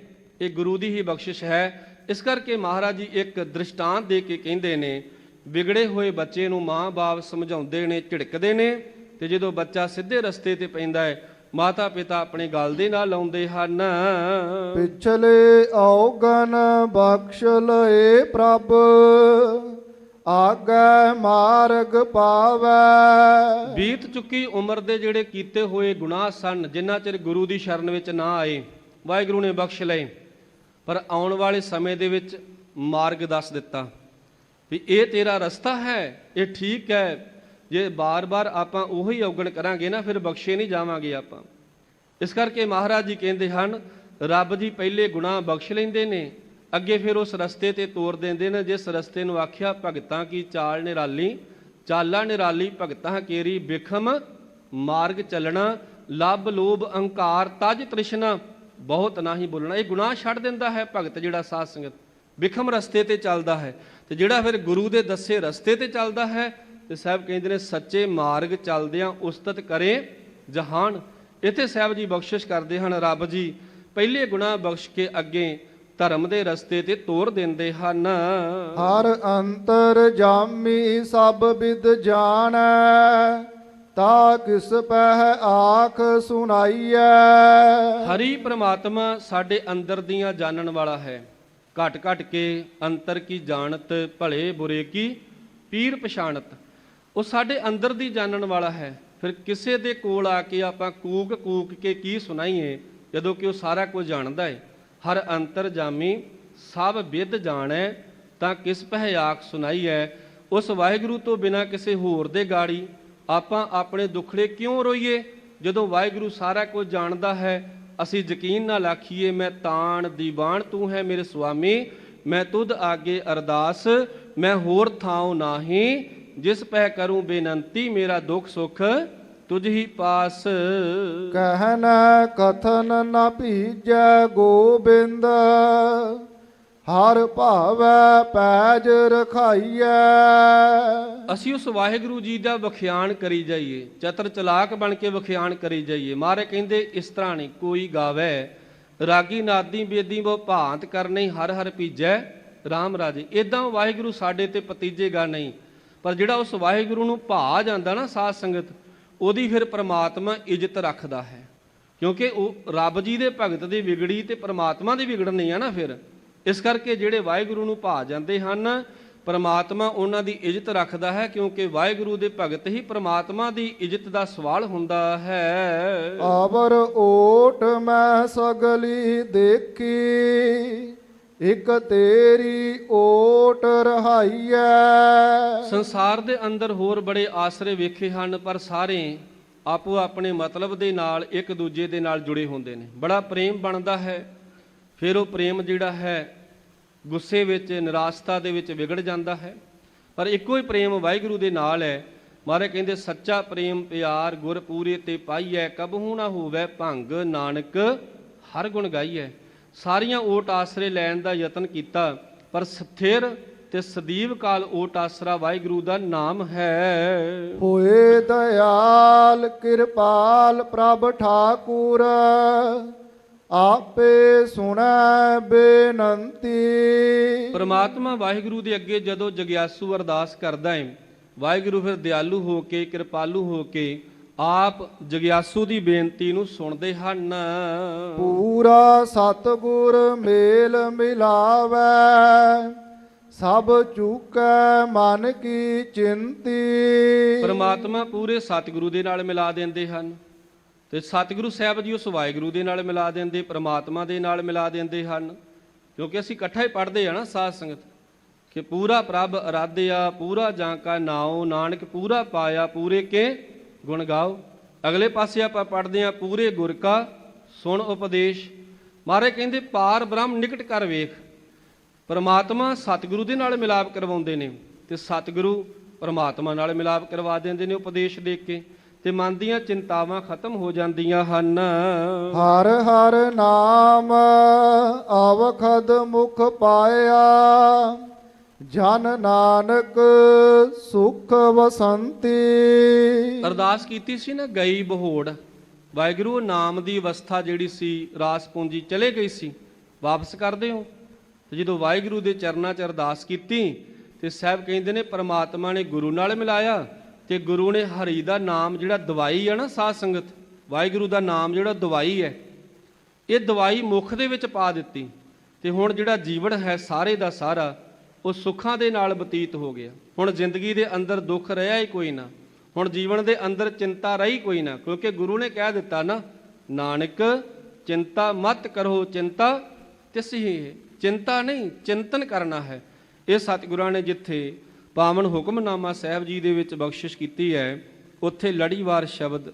ਇਹ ਗੁਰੂ ਦੀ ਹੀ ਬਖਸ਼ਿਸ਼ ਹੈ। ਇਸ ਕਰਕੇ ਮਹਾਰਾਜ ਜੀ ਇੱਕ ਦ੍ਰਿਸ਼ਟਾਂਤ ਦੇ ਕੇ ਕਹਿੰਦੇ ਨੇ, ਵਿਗੜੇ ਹੋਏ ਬੱਚੇ ਨੂੰ ਮਾਂ-ਬਾਪ ਸਮਝਾਉਂਦੇ ਨੇ, ਝਿੜਕਦੇ ਨੇ, ਤੇ ਜਦੋਂ ਬੱਚਾ ਸਿੱਧੇ ਰਸਤੇ ਤੇ ਪੈਂਦਾ ਹੈ, ਮਾਤਾ ਪਿਤਾ ਆਪਣੇ ਗਲ ਦੇ ਨਾਲ ਲਾਉਂਦੇ ਹਨ। ਪਿਛਲੇ ਔਗਨ ਬਖਸ਼ ਲਏ ਪ੍ਰਭ, ਆਗੈ ਮਾਰਗ ਪਾਵੈ। ਬੀਤ ਚੁੱਕੀ ਉਮਰ ਦੇ ਜਿਹੜੇ ਕੀਤੇ ਹੋਏ ਗੁਨਾਹ ਸਨ, ਜਿੰਨਾ ਚਿਰ ਗੁਰੂ ਦੀ ਸ਼ਰਨ ਵਿੱਚ ਨਾ ਆਏ, ਵਾਹਿਗੁਰੂ ਨੇ ਬਖਸ਼ ਲਏ, ਪਰ ਆਉਣ ਵਾਲੇ ਸਮੇਂ ਦੇ ਵਿੱਚ ਮਾਰਗ ਦੱਸ ਦਿੱਤਾ ਵੀ ਇਹ ਤੇਰਾ ਰਸਤਾ ਹੈ, ਇਹ ਠੀਕ ਹੈ। ਜੇ ਬਾਰ-ਬਾਰ ਆਪਾਂ ਉਹੀ ਔਗਣ ਕਰਾਂਗੇ ਨਾ, ਫਿਰ ਬਖਸ਼ੇ ਨਹੀਂ ਜਾਵਾਂਗੇ ਆਪਾਂ। ਇਸ ਕਰਕੇ ਮਹਾਰਾਜ ਜੀ ਕਹਿੰਦੇ ਹਨ, ਰੱਬ ਜੀ ਪਹਿਲੇ ਗੁਨਾਹ ਬਖਸ਼ ਲੈਂਦੇ ਨੇ, ਅੱਗੇ ਫਿਰ ਉਸ ਰਸਤੇ ਤੇ ਤੋਰ ਦਿੰਦੇ ਨੇ, ਜਿਸ ਰਸਤੇ ਨੂੰ ਆਖਿਆ ਭਗਤਾਂ ਕੀ ਚਾਲ ਨਿਰਾਲੀ, ਚਾਲਾ ਨਿਰਾਲੀ ਭਗਤਾਂ ਕੇਰੀ ਬਿਖਮ ਮਾਰਗ ਚੱਲਣਾ, ਲੱਭ ਲੋਭ ਅਹੰਕਾਰ ਤਜ ਤ੍ਰਿਸ਼ਨਾ ਬਹੁਤ ਨਾਹੀ ਬੋਲਣਾ। ਇਹ ਗੁਨਾਹ ਛੱਡ ਦਿੰਦਾ ਹੈ ਭਗਤ ਜਿਹੜਾ ਸਾਧ ਸੰਗਤ, ਬਿਖਮ ਰਸਤੇ ਤੇ ਚੱਲਦਾ ਹੈ। ਤੇ ਜਿਹੜਾ ਫਿਰ ਗੁਰੂ ਦੇ ਦੱਸੇ ਰਸਤੇ ਤੇ ਚੱਲਦਾ ਹੈ, ਤੇ ਸਾਹਿਬ ਕਹਿੰਦੇ ਨੇ ਸੱਚੇ ਮਾਰਗ ਚੱਲਦਿਆਂ ਉਸਤਤ ਕਰੇ ਜਹਾਨ। ਇੱਥੇ ਸਾਹਿਬ ਜੀ ਬਖਸ਼ਿਸ਼ ਕਰਦੇ ਹਨ, ਰੱਬ ਜੀ ਪਹਿਲੇ ਗੁਨਾਹ ਬਖਸ਼ ਕੇ ਅੱਗੇ ਧਰਮ ਦੇ ਰਸਤੇ ਤੇ ਤੋਰ ਦਿੰਦੇ ਹਨ। ਹਰ ਅੰਤਰ ਜਾਮੀ ਸਭ ਵਿਦ ਜਾਣੈ, ਤਾ ਕਿਸ ਪਹਿ ਆਖ ਸੁਣਾਈਐ। ਹਰੀ ਪ੍ਰਮਾਤਮਾ ਸਾਡੇ ਅੰਦਰ ਦੀਆਂ ਜਾਣਨ ਵਾਲਾ ਹੈ, ਘਟ ਘਟ ਕੇ ਅੰਤਰ ਕੀ ਜਾਣਤ, ਭਲੇ ਬੁਰੇ ਕੀ ਪੀਰ ਪਛਾਣਤ। ਉਹ ਸਾਡੇ ਅੰਦਰ ਦੀ ਜਾਣਨ ਵਾਲਾ ਹੈ। ਫਿਰ ਕਿਸੇ ਦੇ ਕੋਲ ਆ ਕੇ ਆਪਾਂ ਕੂਕ ਕੂਕ ਕੇ ਕੀ ਸੁਣਾਈਏ, ਜਦੋਂ ਕਿ ਉਹ ਸਾਰਾ ਕੁਝ ਜਾਣਦਾ ਹੈ। ਹਰ ਅੰਤਰ ਜਾਮੀ ਸਭ ਵਿਦ ਜਾਣੈ, ਤਾਂ ਕਿਸ ਪਹਿ ਆਖ ਸੁਣਾਈਐ। ਉਸ ਵਾਹਿਗੁਰੂ ਤੋਂ ਬਿਨਾਂ ਕਿਸੇ ਹੋਰ ਦੇ ਗਾੜੀ ਆਪਾਂ ਆਪਣੇ ਦੁੱਖੜੇ ਕਿਉਂ ਰੋਈਏ, ਜਦੋਂ ਵਾਹਿਗੁਰੂ ਸਾਰਾ ਕੁਝ ਜਾਣਦਾ ਹੈ। ਅਸੀਂ ਯਕੀਨ ਨਾਲ ਆਖੀਏ, ਮੈਂ ਤਾਣ ਦੀਵਾਨ ਤੂੰ ਹੈ ਮੇਰੇ ਸੁਆਮੀ, ਮੈਂ ਤੁਧ ਆਗੇ ਅਰਦਾਸ, ਮੈਂ ਹੋਰ ਥਾਉ ਨਾਹੀ, ਜਿਸ ਪਹਿ ਕਰੂੰ ਬੇਨੰਤੀ, ਮੇਰਾ ਦੁੱਖ ਸੁਖ ਤੁਝ ਹੀ ਪਾਸ। ਕਹਿਨ ਕਥਨ ਨ ਭੀਜੈ ਗੋਬਿੰਦ, ਹਰ ਭਾਵੈ ਪੈਜ ਰਖਾਈਐ। ਅਸੀਂ ਉਸ ਵਾਹਿਗੁਰੂ ਜੀ ਦਾ ਵਖਿਆਨ ਕਰੀ ਜਾਈਏ, ਚਤਰ ਚਲਾਕ ਬਣ ਕੇ ਵਖਿਆਨ ਕਰੀ ਜਾਈਏ। ਮਹਾਰਾਜ ਕਹਿੰਦੇ ਇਸ ਤਰ੍ਹਾਂ ਨਹੀਂ ਕੋਈ ਗਾਵੇ, ਰਾਗੀ ਨਾਦੀ ਬੇਦੀ ਬਹੁ ਭਾਂਤ ਕਰਨੀ, ਹਰ ਹਰ ਭੀਜੈ ਰਾਮ ਰਾਜੇ। ਇਦਾਂ ਵਾਹਿਗੁਰੂ ਸਾਡੇ ਤੇ ਪਤੀਜੇਗਾ ਨਹੀਂ, ਪਰ ਜਿਹੜਾ ਉਸ ਵਾਹਿਗੁਰੂ ਨੂੰ ਭਾ ਜਾਂਦਾ ਨਾ ਸਾਧ ਸੰਗਤ, ਉਹਦੀ ਫਿਰ ਪ੍ਰਮਾਤਮਾ ਇੱਜ਼ਤ ਰੱਖਦਾ ਹੈ। ਕਿਉਂਕਿ ਉਹ ਰੱਬ ਜੀ ਦੇ ਭਗਤ ਦੀ ਵਿਗੜੀ ਤੇ ਪ੍ਰਮਾਤਮਾ ਦੀ ਵਿਗੜਨੀ ਆ ਨਾ। ਫਿਰ ਇਸ ਕਰਕੇ ਜਿਹੜੇ ਵਾਹਿਗੁਰੂ ਨੂੰ ਭਾ ਜਾਂਦੇ ਹਨ, ਪ੍ਰਮਾਤਮਾ ਉਹਨਾਂ ਦੀ ਇੱਜ਼ਤ ਰੱਖਦਾ ਹੈ, ਕਿਉਂਕਿ ਵਾਹਿਗੁਰੂ ਦੇ ਭਗਤ ਹੀ ਪ੍ਰਮਾਤਮਾ ਦੀ ਇੱਜ਼ਤ ਦਾ ਸਵਾਲ ਹੁੰਦਾ ਹੈ। ਆਵਰ ਓਟ ਮੈਂ ਸਗਲੀ ਦੇਖੀ, ਇਕ ਤੇਰੀ ਓਟ ਰਹਾਈਐ। ਸੰਸਾਰ ਦੇ ਅੰਦਰ ਹੋਰ ਬੜੇ ਆਸਰੇ ਵੇਖੇ ਹਨ, ਪਰ ਸਾਰੇ ਆਪੋ ਆਪਣੇ ਮਤਲਬ ਦੇ ਨਾਲ ਇੱਕ ਦੂਜੇ ਦੇ ਨਾਲ ਜੁੜੇ ਹੁੰਦੇ ਨੇ। ਬੜਾ ਪ੍ਰੇਮ ਬਣਦਾ ਹੈ, ਫਿਰ ਉਹ ਪ੍ਰੇਮ ਜਿਹੜਾ ਹੈ ਗੁੱਸੇ ਵਿੱਚ, ਨਿਰਾਸ਼ਤਾ ਦੇ ਵਿੱਚ ਵਿਗੜ ਜਾਂਦਾ ਹੈ। ਪਰ ਇੱਕੋ ਹੀ ਪ੍ਰੇਮ ਵਾਹਿਗੁਰੂ ਦੇ ਨਾਲ ਹੈ। ਮਹਾਰਾਜ ਕਹਿੰਦੇ ਸੱਚਾ ਪ੍ਰੇਮ ਪਿਆਰ ਗੁਰ ਪੂਰੇ ਤੇ ਪਾਈਐ, ਕਬਹੂ ਨਾ ਹੋਵੇ ਭੰਗ, ਨਾਨਕ ਹਰ ਗੁਣ ਗਾਈਐ। ਸਾਰੀਆਂ ਓਟ ਆਸਰੇ ਲੈਣ ਦਾ ਯਤਨ ਕੀਤਾ, ਪਰ ਸਥਿਰ ਤੇ ਸਦੀਵ ਕਾਲ ਓਟ ਆਸਰਾ ਵਾਹਿਗੁਰੂ ਦਾ ਨਾਮ ਹੈ। ਹੋਏ ਦਇਆਲ ਕਿਰਪਾਲ ਪ੍ਰਭ ਠਾਕੁਰ, ਆਪੇ ਸੁਣੈ ਬੇਨੰਤੀ। ਪਰਮਾਤਮਾ ਵਾਹਿਗੁਰੂ ਦੇ ਅੱਗੇ ਜਦੋਂ ਜਗਿਆਸੂ ਅਰਦਾਸ ਕਰਦਾ ਹੈ, ਵਾਹਿਗੁਰੂ ਫਿਰ ਦਿਆਲੂ ਹੋ ਕੇ, ਕਿਰਪਾਲੂ ਹੋ ਕੇ ਆਪ ਜਗਿਆਸੂ ਦੀ ਬੇਨਤੀ ਨੂੰ ਸੁਣਦੇ ਹਨ। ਪੂਰਾ ਸਤਿਗੁਰ ਮੇਲ ਮਿਲਾਵੈ, ਸਭ ਚੁਕੈ ਮਨ ਕੀ ਚਿੰਤੀ। ਪਰਮਾਤਮਾ ਪੂਰੇ ਸਤਿਗੁਰੂ ਦੇ ਨਾਲ ਮਿਲਾ ਦਿੰਦੇ ਹਨ, ਤੇ ਸਤਿਗੁਰੂ ਸਾਹਿਬ ਜੀ ਉਸ ਵਾਹਿਗੁਰੂ ਦੇ ਨਾਲ ਮਿਲਾ ਦਿੰਦੇ, ਪਰਮਾਤਮਾ ਦੇ ਨਾਲ ਮਿਲਾ ਦਿੰਦੇ ਹਨ। ਕਿਉਂਕਿ ਅਸੀਂ ਇਕੱਠਾ ਹੀ ਪੜ੍ਹਦੇ ਆ ਨਾ ਸਾਧ ਸੰਗਤ, ਕਿ ਪੂਰਾ ਪ੍ਰਭ ਅਰਾਧਿਆ, ਪੂਰਾ ਜਾਂ ਕਾ ਨਾਉ, ਨਾਨਕ ਪੂਰਾ ਪਾਇਆ, ਪੂਰੇ ਕੇ ਗੁਣ ਗਾਓ। ਅਗਲੇ ਪਾਸੇ ਆਪਾਂ ਪੜ੍ਹਦੇ ਆ, ਪੂਰੇ ਗੁਰ ਕਾ ਸੁਣ ਉਪਦੇਸ਼। ਮਹਾਰਾਜ ਕਹਿੰਦੇ ਪਾਰ ਬ੍ਰਹਮ ਨਿਕਟ ਕਰ ਵੇਖ। ਪਰਮਾਤਮਾ ਸਤਿਗੁਰੂ ਦੇ ਨਾਲ ਮਿਲਾਪ ਕਰਵਾਉਂਦੇ ਨੇ, ਤੇ ਸਤਿਗੁਰੂ ਪਰਮਾਤਮਾ ਨਾਲ ਮਿਲਾਪ ਕਰਵਾ ਦਿੰਦੇ ਨੇ ਉਪਦੇਸ਼ ਦੇ ਕੇ, ਤੇ ਮਨ ਦੀਆਂ ਚਿੰਤਾਵਾਂ ਖਤਮ ਹੋ ਜਾਂਦੀਆਂ ਹਨ। ਹਰ ਹਰ ਨਾਮ ਅਵਖਦ ਮੁਖ ਪਾਇਆ, ਜਨ ਨਾਨਕ ਸੁਖ ਵਸੰਤੀ। ਅਰਦਾਸ ਕੀਤੀ ਸੀ ਨਾ ਗਈ ਬਹੋੜ, ਵਾਹਿਗੁਰੂ ਨਾਮ ਦੀ ਅਵਸਥਾ ਜਿਹੜੀ ਸੀ ਰਾਸ ਪੂੰਜੀ ਚਲੇ ਗਈ ਸੀ, ਵਾਪਸ ਕਰ ਦਿਓ। ਤੇ ਜਦੋਂ ਵਾਹਿਗੁਰੂ ਦੇ ਚਰਨਾਂ 'ਚ ਅਰਦਾਸ ਕੀਤੀ, ਤੇ ਸਾਹਿਬ ਕਹਿੰਦੇ ਨੇ ਪਰਮਾਤਮਾ ਨੇ ਗੁਰੂ ਨਾਲ ਮਿਲਾਇਆ, ਤੇ ਗੁਰੂ ਨੇ ਹਰੀ ਦਾ ਨਾਮ ਜਿਹੜਾ ਦਵਾਈ ਹੈ ਨਾ ਸਾਧ ਸੰਗਤ, ਵਾਹਿਗੁਰੂ ਦਾ ਨਾਮ ਜਿਹੜਾ ਦਵਾਈ ਹੈ, ਇਹ ਦਵਾਈ ਮੁਖ ਦੇ ਵਿੱਚ ਪਾ ਦਿੱਤੀ। ਤੇ ਹੁਣ ਜਿਹੜਾ ਜੀਵਨ ਹੈ ਸਾਰੇ ਦਾ ਸਾਰਾ ਉਹ ਸੁੱਖਾਂ ਦੇ ਨਾਲ ਬਤੀਤ ਹੋ ਗਿਆ। ਹੁਣ ਜ਼ਿੰਦਗੀ ਦੇ ਅੰਦਰ ਦੁੱਖ ਰਿਹਾ ਹੀ ਕੋਈ ਨਾ, ਹੁਣ ਜੀਵਨ ਦੇ ਅੰਦਰ ਚਿੰਤਾ ਰਹੀ ਕੋਈ ਨਾ, ਕਿਉਂਕਿ ਗੁਰੂ ਨੇ ਕਹਿ ਦਿੱਤਾ ਨਾ, ਨਾਨਕ ਚਿੰਤਾ ਮਤ ਕਰੋ, ਚਿੰਤਾ ਤਿਸਹੀ। ਚਿੰਤਾ ਨਹੀਂ, ਚਿੰਤਨ ਕਰਨਾ ਹੈ। ਇਹ ਸਤਿਗੁਰਾਂ ਨੇ ਜਿੱਥੇ ਪਾਵਨ ਹੁਕਮਨਾਮਾ ਸਾਹਿਬ ਜੀ ਦੇ ਵਿੱਚ ਬਖਸ਼ਿਸ਼ ਕੀਤੀ ਹੈ, ਉੱਥੇ ਲੜੀਵਾਰ ਸ਼ਬਦ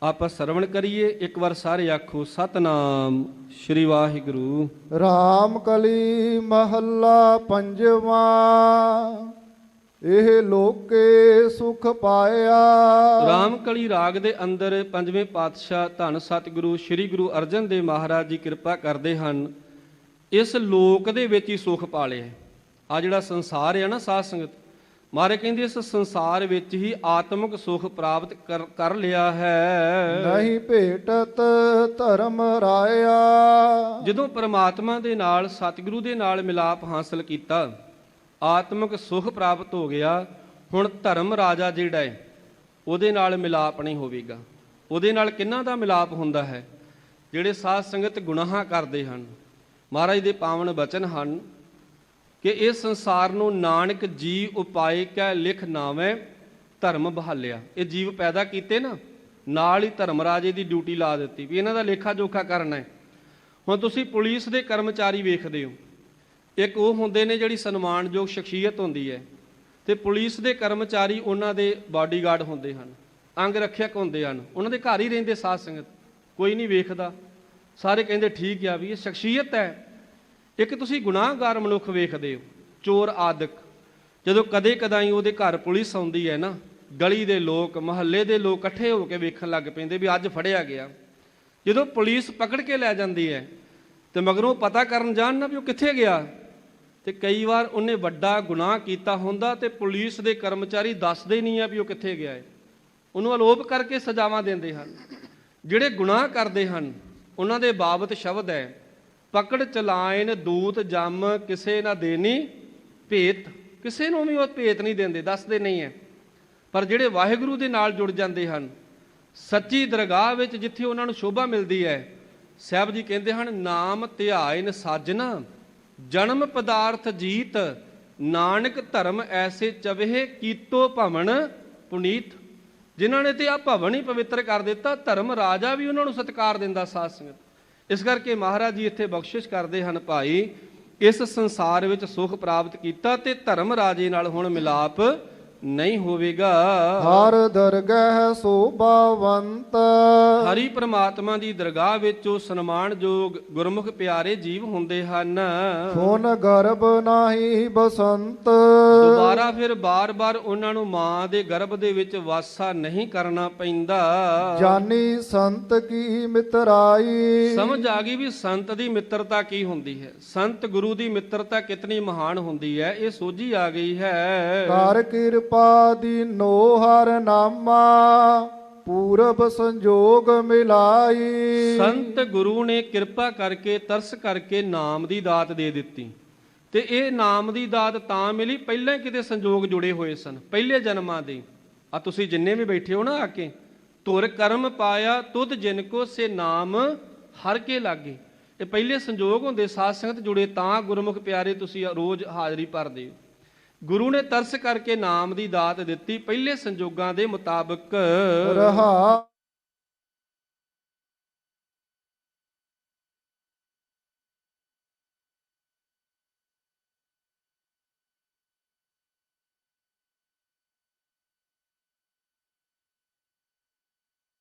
ਆਪਾਂ ਸਰਵਣ ਕਰੀਏ। ਇੱਕ ਵਾਰ ਸਾਰੇ ਆਖੋ ਸਤਨਾਮ ਸ਼੍ਰੀ ਵਾਹਿਗੁਰੂ। ਰਾਮ ਕਲੀ ਮਹੱਲਾ ਪੰਜਵਾਂ, ਇਹ ਲੋਕੇ ਸੁਖ ਪਾਇਆ। ਰਾਮ ਕਲੀ ਰਾਗ ਦੇ ਅੰਦਰ ਪੰਜਵੇਂ ਪਾਤਸ਼ਾਹ ਧੰਨ ਸਤਿਗੁਰੂ ਸ੍ਰੀ ਗੁਰੂ ਅਰਜਨ ਦੇਵ ਮਹਾਰਾਜ ਜੀ ਕਿਰਪਾ ਕਰਦੇ ਹਨ, ਇਸ ਲੋਕ ਦੇ ਵਿੱਚ ਹੀ ਸੁਖ ਪਾ ਲਿਆ। ਆ ਜਿਹੜਾ ਸੰਸਾਰ ਹੈ ਨਾ ਸਾਧ ਸੰਗਤ, ਮਹਾਰਾਜ ਕਹਿੰਦੇ ਇਸ ਸੰਸਾਰ ਵਿੱਚ ਹੀ ਆਤਮਿਕ ਸੁਖ ਪ੍ਰਾਪਤ ਕਰ ਲਿਆ ਹੈ। ਨਹੀਂ ਭੇਟਤ ਧਰਮ ਰਾਇਆ। ਜਦੋਂ ਪਰਮਾਤਮਾ ਦੇ ਨਾਲ ਸਤਿਗੁਰੂ ਦੇ ਨਾਲ ਮਿਲਾਪ ਹਾਸਲ ਕੀਤਾ, ਆਤਮਿਕ ਸੁਖ ਪ੍ਰਾਪਤ ਹੋ ਗਿਆ। ਹੁਣ ਧਰਮ ਰਾਜਾ ਜਿਹੜਾ ਹੈ ਉਹਦੇ ਨਾਲ ਮਿਲਾਪ ਨਹੀਂ ਹੋਵੇਗਾ। ਉਹਦੇ ਨਾਲ ਕਿਹਨਾਂ ਦਾ ਮਿਲਾਪ ਹੁੰਦਾ ਹੈ? ਜਿਹੜੇ ਸਾਧ ਸੰਗਤ ਗੁਨਾਹਾਂ ਕਰਦੇ ਹਨ। ਮਹਾਰਾਜ ਦੇ ਪਾਵਨ ਬਚਨ ਹਨ ਕਿ ਇਸ ਸੰਸਾਰ ਨੂੰ ਨਾਨਕ ਜੀ ਉਪਾਏ ਕੈ ਲਿਖ ਨਾਵੇਂ, ਧਰਮ ਬਹਾਲਿਆ। ਇਹ ਜੀਵ ਪੈਦਾ ਕੀਤੇ ਨਾ, ਨਾਲ ਹੀ ਧਰਮ ਰਾਜੇ ਦੀ ਡਿਊਟੀ ਲਾ ਦਿੱਤੀ ਵੀ ਇਹਨਾਂ ਦਾ ਲੇਖਾ ਜੋਖਾ ਕਰਨਾ ਹੈ। ਹੁਣ ਤੁਸੀਂ ਪੁਲਿਸ ਦੇ ਕਰਮਚਾਰੀ ਵੇਖਦੇ ਹੋ, ਇੱਕ ਉਹ ਹੁੰਦੇ ਨੇ ਜਿਹੜੀ ਸਨਮਾਨਯੋਗ ਸ਼ਖਸੀਅਤ ਹੁੰਦੀ ਹੈ, ਤੇ ਪੁਲਿਸ ਦੇ ਕਰਮਚਾਰੀ ਉਹਨਾਂ ਦੇ ਬਾਡੀਗਾਰਡ ਹੁੰਦੇ ਹਨ, ਅੰਗ ਰੱਖਿਅਕ ਹੁੰਦੇ ਹਨ, ਉਹਨਾਂ ਦੇ ਘਰ ਹੀ ਰਹਿੰਦੇ ਸਾਧ ਸੰਗਤ, ਕੋਈ ਨਹੀਂ ਵੇਖਦਾ, ਸਾਰੇ ਕਹਿੰਦੇ ਠੀਕ ਆ ਵੀ ਇਹ ਸ਼ਖਸੀਅਤ ਹੈ। ਇੱਕ ਤੁਸੀਂ ਗੁਨਾਹਗਾਰ ਮਨੁੱਖ ਵੇਖਦੇ ਹੋ, ਚੋਰ ਆਦਿਕ, ਜਦੋਂ ਕਦੇ ਕਦਾਈ ਉਹਦੇ ਘਰ ਪੁਲਿਸ ਆਉਂਦੀ ਹੈ ਨਾ, ਗਲੀ ਦੇ ਲੋਕ, ਮਹੱਲੇ ਦੇ ਲੋਕ ਇਕੱਠੇ ਹੋ ਕੇ ਵੇਖਣ ਲੱਗ ਪੈਂਦੇ ਵੀ ਅੱਜ ਫੜਿਆ ਗਿਆ। ਜਦੋਂ ਪੁਲਿਸ ਪਕੜ ਕੇ ਲੈ ਜਾਂਦੀ ਹੈ ਤੇ ਮਗਰੋਂ ਪਤਾ ਕਰਨ ਜਾਣ ਨਾ ਵੀ ਉਹ ਕਿੱਥੇ ਗਿਆ, ਤੇ ਕਈ ਵਾਰ ਉਹਨੇ ਵੱਡਾ ਗੁਨਾਹ ਕੀਤਾ ਹੁੰਦਾ ਤੇ ਪੁਲਿਸ ਦੇ ਕਰਮਚਾਰੀ ਦੱਸਦੇ ਨਹੀਂ ਆ ਵੀ ਉਹ ਕਿੱਥੇ ਗਿਆ ਹੈ, ਉਹਨੂੰ ਅਲੋਪ ਕਰਕੇ ਸਜ਼ਾਵਾਂ ਦਿੰਦੇ ਹਨ। ਜਿਹੜੇ ਗੁਨਾਹ ਕਰਦੇ ਹਨ ਉਹਨਾਂ ਦੇ ਬਾਬਤ ਸ਼ਬਦ ਹੈ, ਪਕੜ ਚਲਾਇਨ ਦੂਤ ਜੰਮ ਕਿਸੇ ਨਾ ਦੇਣੀ ਭੇਤ, ਕਿਸੇ ਨੂੰ ਵੀ ਉਹ ਭੇਤ ਨਹੀਂ ਦਿੰਦੇ, ਦੱਸਦੇ ਨਹੀਂ ਹੈ। ਪਰ ਜਿਹੜੇ ਵਾਹਿਗੁਰੂ ਦੇ ਨਾਲ ਜੁੜ ਜਾਂਦੇ ਹਨ, ਸੱਚੀ ਦਰਗਾਹ ਵਿੱਚ ਜਿੱਥੇ ਉਹਨਾਂ ਨੂੰ ਸ਼ੋਭਾ ਮਿਲਦੀ ਹੈ, ਸਾਹਿਬ ਜੀ ਕਹਿੰਦੇ ਹਨ ਨਾਮ ਧਿਆਇਨ ਸਾਜਨਾ ਜਨਮ ਪਦਾਰਥ ਜੀਤ, ਨਾਨਕ ਧਰਮ ਐਸੇ ਚਵਹਿ ਕੀਤੋ ਭਵਨ ਪੁਨੀਤ। ਜਿਨ੍ਹਾਂ ਨੇ ਤੇ ਆ ਭਵਨ ਹੀ ਪਵਿੱਤਰ ਕਰ ਦਿੱਤਾ, ਧਰਮ ਰਾਜਾ ਵੀ ਉਹਨਾਂ ਨੂੰ ਸਤਿਕਾਰ ਦਿੰਦਾ ਸਾਧ ਸੰਗਤ। ਇਸ ਕਰਕੇ ਮਹਾਰਾਜ ਜੀ ਇੱਥੇ ਬਖਸ਼ਿਸ਼ ਕਰਦੇ ਹਨ, ਭਾਈ ਇਸ ਸੰਸਾਰ ਵਿੱਚ ਸੁਖ ਪ੍ਰਾਪਤ ਕੀਤਾ ਤੇ ਧਰਮ ਰਾਜੇ ਨਾਲ ਹੁਣ ਮਿਲਾਪ ਨਹੀਂ ਹੋਵੇਗਾ। ਹਰ ਦਰਗਹਿ ਸੋਭਾਵੰਤ, ਹਰੀ ਪ੍ਰਮਾਤਮਾ ਦੀ ਦਰਗਾਹ ਵਿੱਚ ਉਹ ਸਨਮਾਨਯੋਗ ਗੁਰਮੁਖ ਪਿਆਰੇ ਜੀਵ ਹੁੰਦੇ ਹਨ। ਸੁਨ ਗਰਭ ਨਾਹੀ ਬਸੰਤ, ਦੁਬਾਰਾ ਫਿਰ ਬਾਰ-ਬਾਰ ਉਹਨਾਂ ਨੂੰ ਮਾਂ ਦੇ ਗਰਭ ਦੇ ਵਿੱਚ ਵਾਸਾ ਨਹੀਂ ਕਰਨਾ ਪੈਂਦਾ। ਜਾਨੀ ਸੰਤ ਕੀ ਮਿਤਰਾਈ, ਸਮਝ ਆ ਗਈ ਵੀ ਸੰਤ ਦੀ ਮਿੱਤਰਤਾ ਕੀ ਹੁੰਦੀ ਹੈ, ਸੰਤ ਗੁਰੂ ਦੀ ਮਿੱਤਰਤਾ ਕਿਤਨੀ ਮਹਾਨ ਹੁੰਦੀ ਹੈ, ਇਹ ਸੋਝੀ ਆ ਗਈ ਹੈ। ਕਰ ਕਿਰਪਾ ਦੀਨੋ ਹਰ ਨਾਮਾ, ਪੂਰਬ ਸੰਜੋਗ ਮਿਲਾਈ। ਸੰਤ ਗੁਰੂ ਨੇ ਕਿਰਪਾ ਕਰਕੇ ਤਰਸ ਕਰਕੇ ਨਾਮ ਦੀ ਦਾਤ ਦੇ ਦਿੱਤੀ, ਤੇ ਇਹ ਨਾਮ ਦੀ ਦਾਤ ਤਾਂ ਮਿਲੀ ਪਹਿਲਾਂ ਕਿਤੇ ਸੰਜੋਗ ਜੁੜੇ ਹੋਏ ਸਨ, ਪਹਿਲੇ ਜਨਮਾਂ ਦੇ। ਆ ਤੁਸੀਂ ਜਿੰਨੇ ਵੀ ਬੈਠੇ ਹੋ ਨਾ ਆ ਕੇ, ਧੁਰ ਕਰਮ ਪਾਇਆ ਤੁਧ ਜਿਨ ਕੋ ਸੇ ਨਾਮ ਹਰ ਕੇ ਲਾਗੇ, ਇਹ ਪਹਿਲੇ ਸੰਜੋਗ ਹੁੰਦੇ, ਸਾਧ ਸੰਗਤ ਜੁੜੇ ਤਾਂ ਗੁਰਮੁਖ ਪਿਆਰੇ ਤੁਸੀਂ ਰੋਜ਼ ਹਾਜ਼ਰੀ ਭਰਦੇ ਹੋ। ਗੁਰੂ ਨੇ ਤਰਸ ਕਰਕੇ ਨਾਮ ਦੀ ਦਾਤ ਦਿੱਤੀ ਪਹਿਲੇ ਸੰਜੋਗਾਂ ਦੇ ਮੁਤਾਬਕ। ਰਹਾ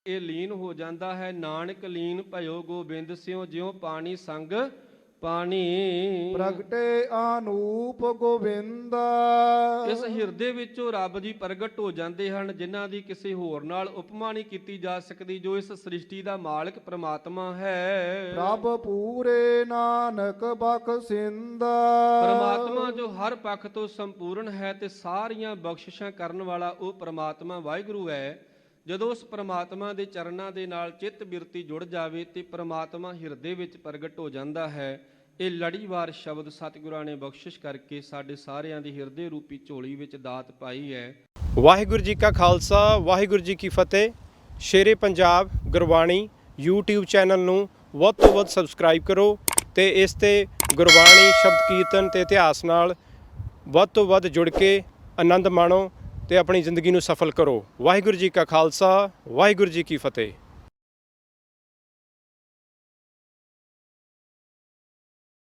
ਇਹ ਲੀਨ ਹੋ ਜਾਂਦਾ ਹੈ, ਨਾਨਕ ਲੀਨ ਭਇਓ ਗੋਬਿੰਦ ਸਿਉ ਜਿਉ ਪਾਣੀ ਸੰਗ ਪਾਣੀ। ਪ੍ਰਗਟੇ ਆਨੂਪ ਗੋਬਿੰਦ, ਇਸ ਹਿਰਦੇ ਵਿੱਚੋਂ ਰੱਬ ਜੀ ਪ੍ਰਗਟ ਹੋ ਜਾਂਦੇ ਹਨ, ਜਿਨ੍ਹਾਂ ਦੀ ਕਿਸੇ ਹੋਰ ਨਾਲ ਉਪਮਾ ਨਹੀਂ ਕੀਤੀ ਜਾ ਸਕਦੀ, ਜੋ ਇਸ ਸ੍ਰਿਸ਼ਟੀ ਦਾ ਮਾਲਕ ਪ੍ਰਮਾਤਮਾ ਹੈ। ਪ੍ਰਭ ਪੂਰੇ ਨਾਨਕ ਬਖਸ਼ਿੰਦ, ਪ੍ਰਮਾਤਮਾ ਜੋ ਹਰ ਪੱਖ ਤੋਂ ਸੰਪੂਰਨ ਹੈ ਤੇ ਸਾਰੀਆਂ ਬਖਸ਼ਿਸ਼ਾਂ ਕਰਨ ਵਾਲਾ ਉਹ ਪ੍ਰਮਾਤਮਾ ਵਾਹਿਗੁਰੂ ਹੈ। ਜਦੋਂ ਉਸ ਪ੍ਰਮਾਤਮਾ ਦੇ ਚਰਨਾਂ ਦੇ ਨਾਲ ਚਿੱਤ ਬਿਰਤੀ ਜੁੜ ਜਾਵੇ ਤੇ ਪ੍ਰਮਾਤਮਾ ਹਿਰਦੇ ਵਿੱਚ ਪ੍ਰਗਟ ਹੋ ਜਾਂਦਾ ਹੈ। ਇਹ ਲੜੀਵਾਰ ਸ਼ਬਦ ਸਤਿਗੁਰਾਂ ਨੇ ਬਖਸ਼ਿਸ਼ ਕਰਕੇ ਸਾਡੇ ਸਾਰਿਆਂ ਦੀ ਹਿਰਦੇ ਰੂਪੀ ਝੋਲੀ ਵਿੱਚ ਦਾਤ ਪਾਈ ਹੈ। ਵਾਹਿਗੁਰੂ ਜੀ ਕਾ ਖਾਲਸਾ, ਵਾਹਿਗੁਰੂ ਜੀ ਕੀ ਫਤਿਹ। ਸ਼ੇਰੇ ਪੰਜਾਬ ਗੁਰਬਾਣੀ YouTube ਚੈਨਲ ਨੂੰ ਵੱਧ ਤੋਂ ਵੱਧ ਸਬਸਕ੍ਰਾਈਬ ਕਰੋ ਤੇ ਇਸ ਤੇ ਗੁਰਬਾਣੀ ਸ਼ਬਦ ਕੀਰਤਨ ਤੇ ਇਤਿਹਾਸ ਨਾਲ ਵੱਧ ਤੋਂ ਵੱਧ ਜੁੜ ਕੇ ਆਨੰਦ ਮਾਣੋ ਤੇ ਆਪਣੀ ਜ਼ਿੰਦਗੀ ਨੂੰ ਸਫਲ ਕਰੋ। ਵਾਹਿਗੁਰੂ ਜੀ ਕਾ ਖਾਲਸਾ, ਵਾਹਿਗੁਰੂ ਜੀ ਕੀ ਫਤਿਹ।